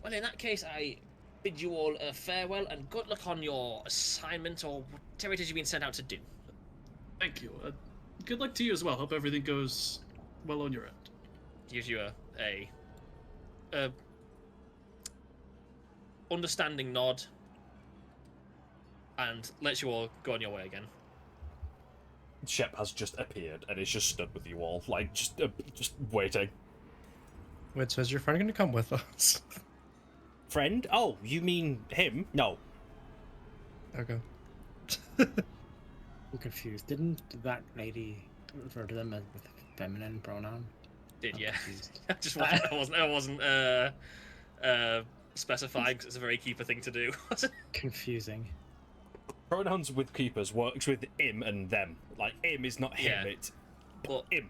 Well, in that case, I bid you all a farewell and good luck on your assignment or whatever it is you've been sent out to do. Thank you. Good luck to you as well. Hope everything goes well on your end. Gives you a understanding nod and lets you all go on your way again. Shep has just appeared and is just stood with you all, like just waiting. Wait, so is your friend gonna come with us? Friend? Oh, you mean him? No. Okay. I'm confused. Didn't that lady refer to them as with a feminine pronoun? Did I'm yeah? confused. I wasn't specifying because it's a very keeper thing to do. Confusing. Pronouns with keepers works with im and them. Like im is not him, Yeah. it's But im.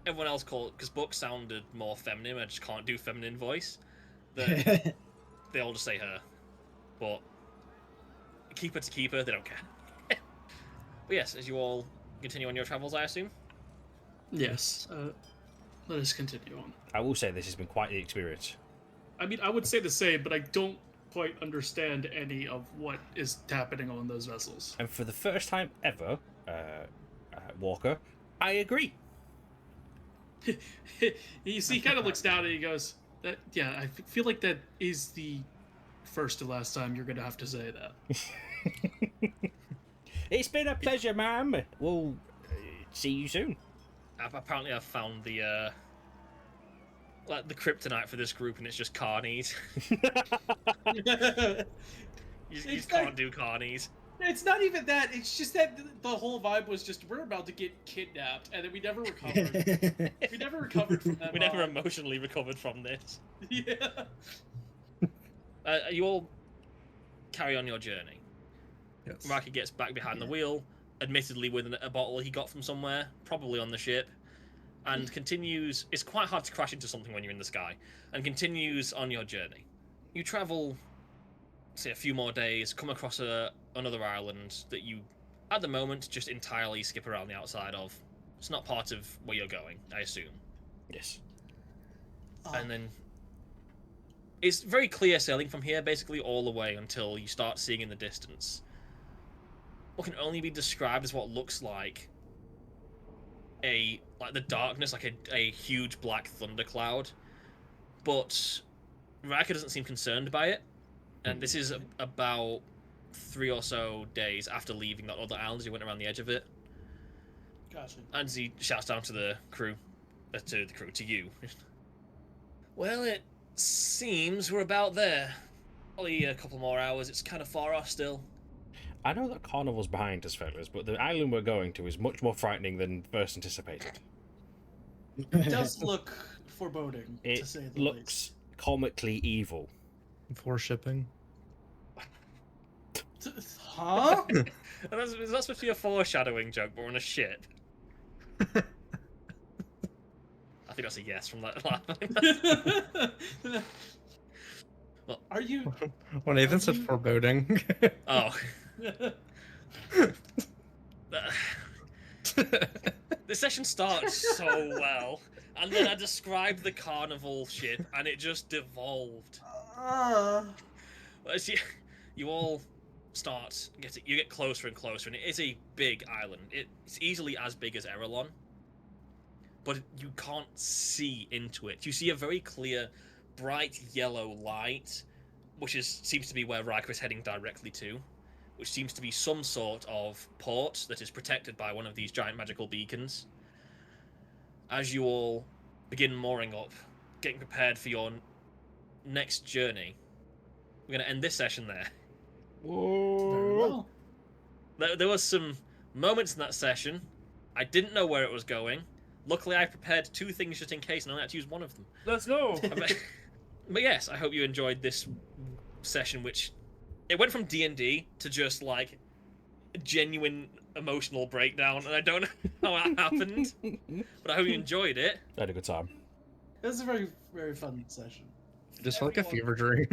everyone else called because Buck sounded more feminine. I just can't do feminine voice. They all just say her, but keeper to keeper, they don't care. But yes, as you all continue on your travels, I assume. Yes. Let us continue on. I will say this has been quite the experience. I mean, I would say the same, but I don't quite understand any of what is happening on those vessels. And for the first time ever, Walker, I agree. You see, he kind of looks down and he goes, "Yeah, I feel like that is the first and last time you're gonna have to say that." It's been a pleasure, ma'am. We'll see you soon. Apparently, I've found the like the kryptonite for this group, and it's just carnies. You just can't do carnies. It's not even that. It's just that the whole vibe was just we're about to get kidnapped, and then we never recovered. We never recovered from that. We never emotionally recovered from this. Yeah. You all carry on your journey. Yes. Raki gets back behind the wheel, admittedly with a bottle he got from somewhere, probably on the ship, and continues. It's quite hard to crash into something when you're in the sky, and continues on your journey. You travel, say, a few more days, come across another island that you, at the moment, just entirely skip around the outside of. It's not part of where you're going, I assume. Yes. And then it's very clear sailing from here, basically all the way until you start seeing in the distance what can only be described as what looks like the darkness, like a huge black thundercloud. But Raka doesn't seem concerned by it, and this is about 3 or so days after leaving that other island as he went around the edge of it. Gotcha. And as he shouts down to the crew, to you. Well, it seems we're about there. Probably a couple more hours. It's kind of far off still. I know that Carnival's behind us, fellas, but the island we're going to is much more frightening than first anticipated. It does look foreboding, It to say the looks least. comically evil. For shipping. Huh? That's supposed to be a foreshadowing joke, but we're on a ship. I think that's a yes from that laugh. Are you? When Nathan said foreboding. Oh. The session starts so well, and then I described the carnival ship, and it just devolved. As you all you get closer and closer, and it is a big island. It's easily as big as Erelon, but you can't see into it. You see a very clear, bright yellow light, which seems to be where Riker is heading directly to, which seems to be some sort of port that is protected by one of these giant magical beacons. As you all begin mooring up, getting prepared for your next journey, we're going to end this session there. Very well. There was some moments in that session. I didn't know where it was going. Luckily, I prepared 2 things just in case, and I only had to use one of them. Let's go. But yes, I hope you enjoyed this session, which it went from D&D to just like genuine emotional breakdown, and I don't know how it happened, but I hope you enjoyed it. I had a good time. It was a very, very fun session. Just felt like a fever dream.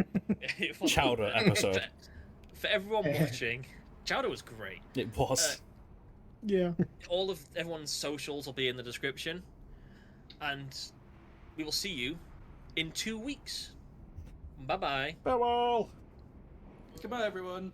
Chowder episode. For everyone watching, Chowder was great. It was. Yeah. All of everyone's socials will be in the description, and we will see you in 2 weeks. Bye-bye. Farewell! Goodbye, everyone.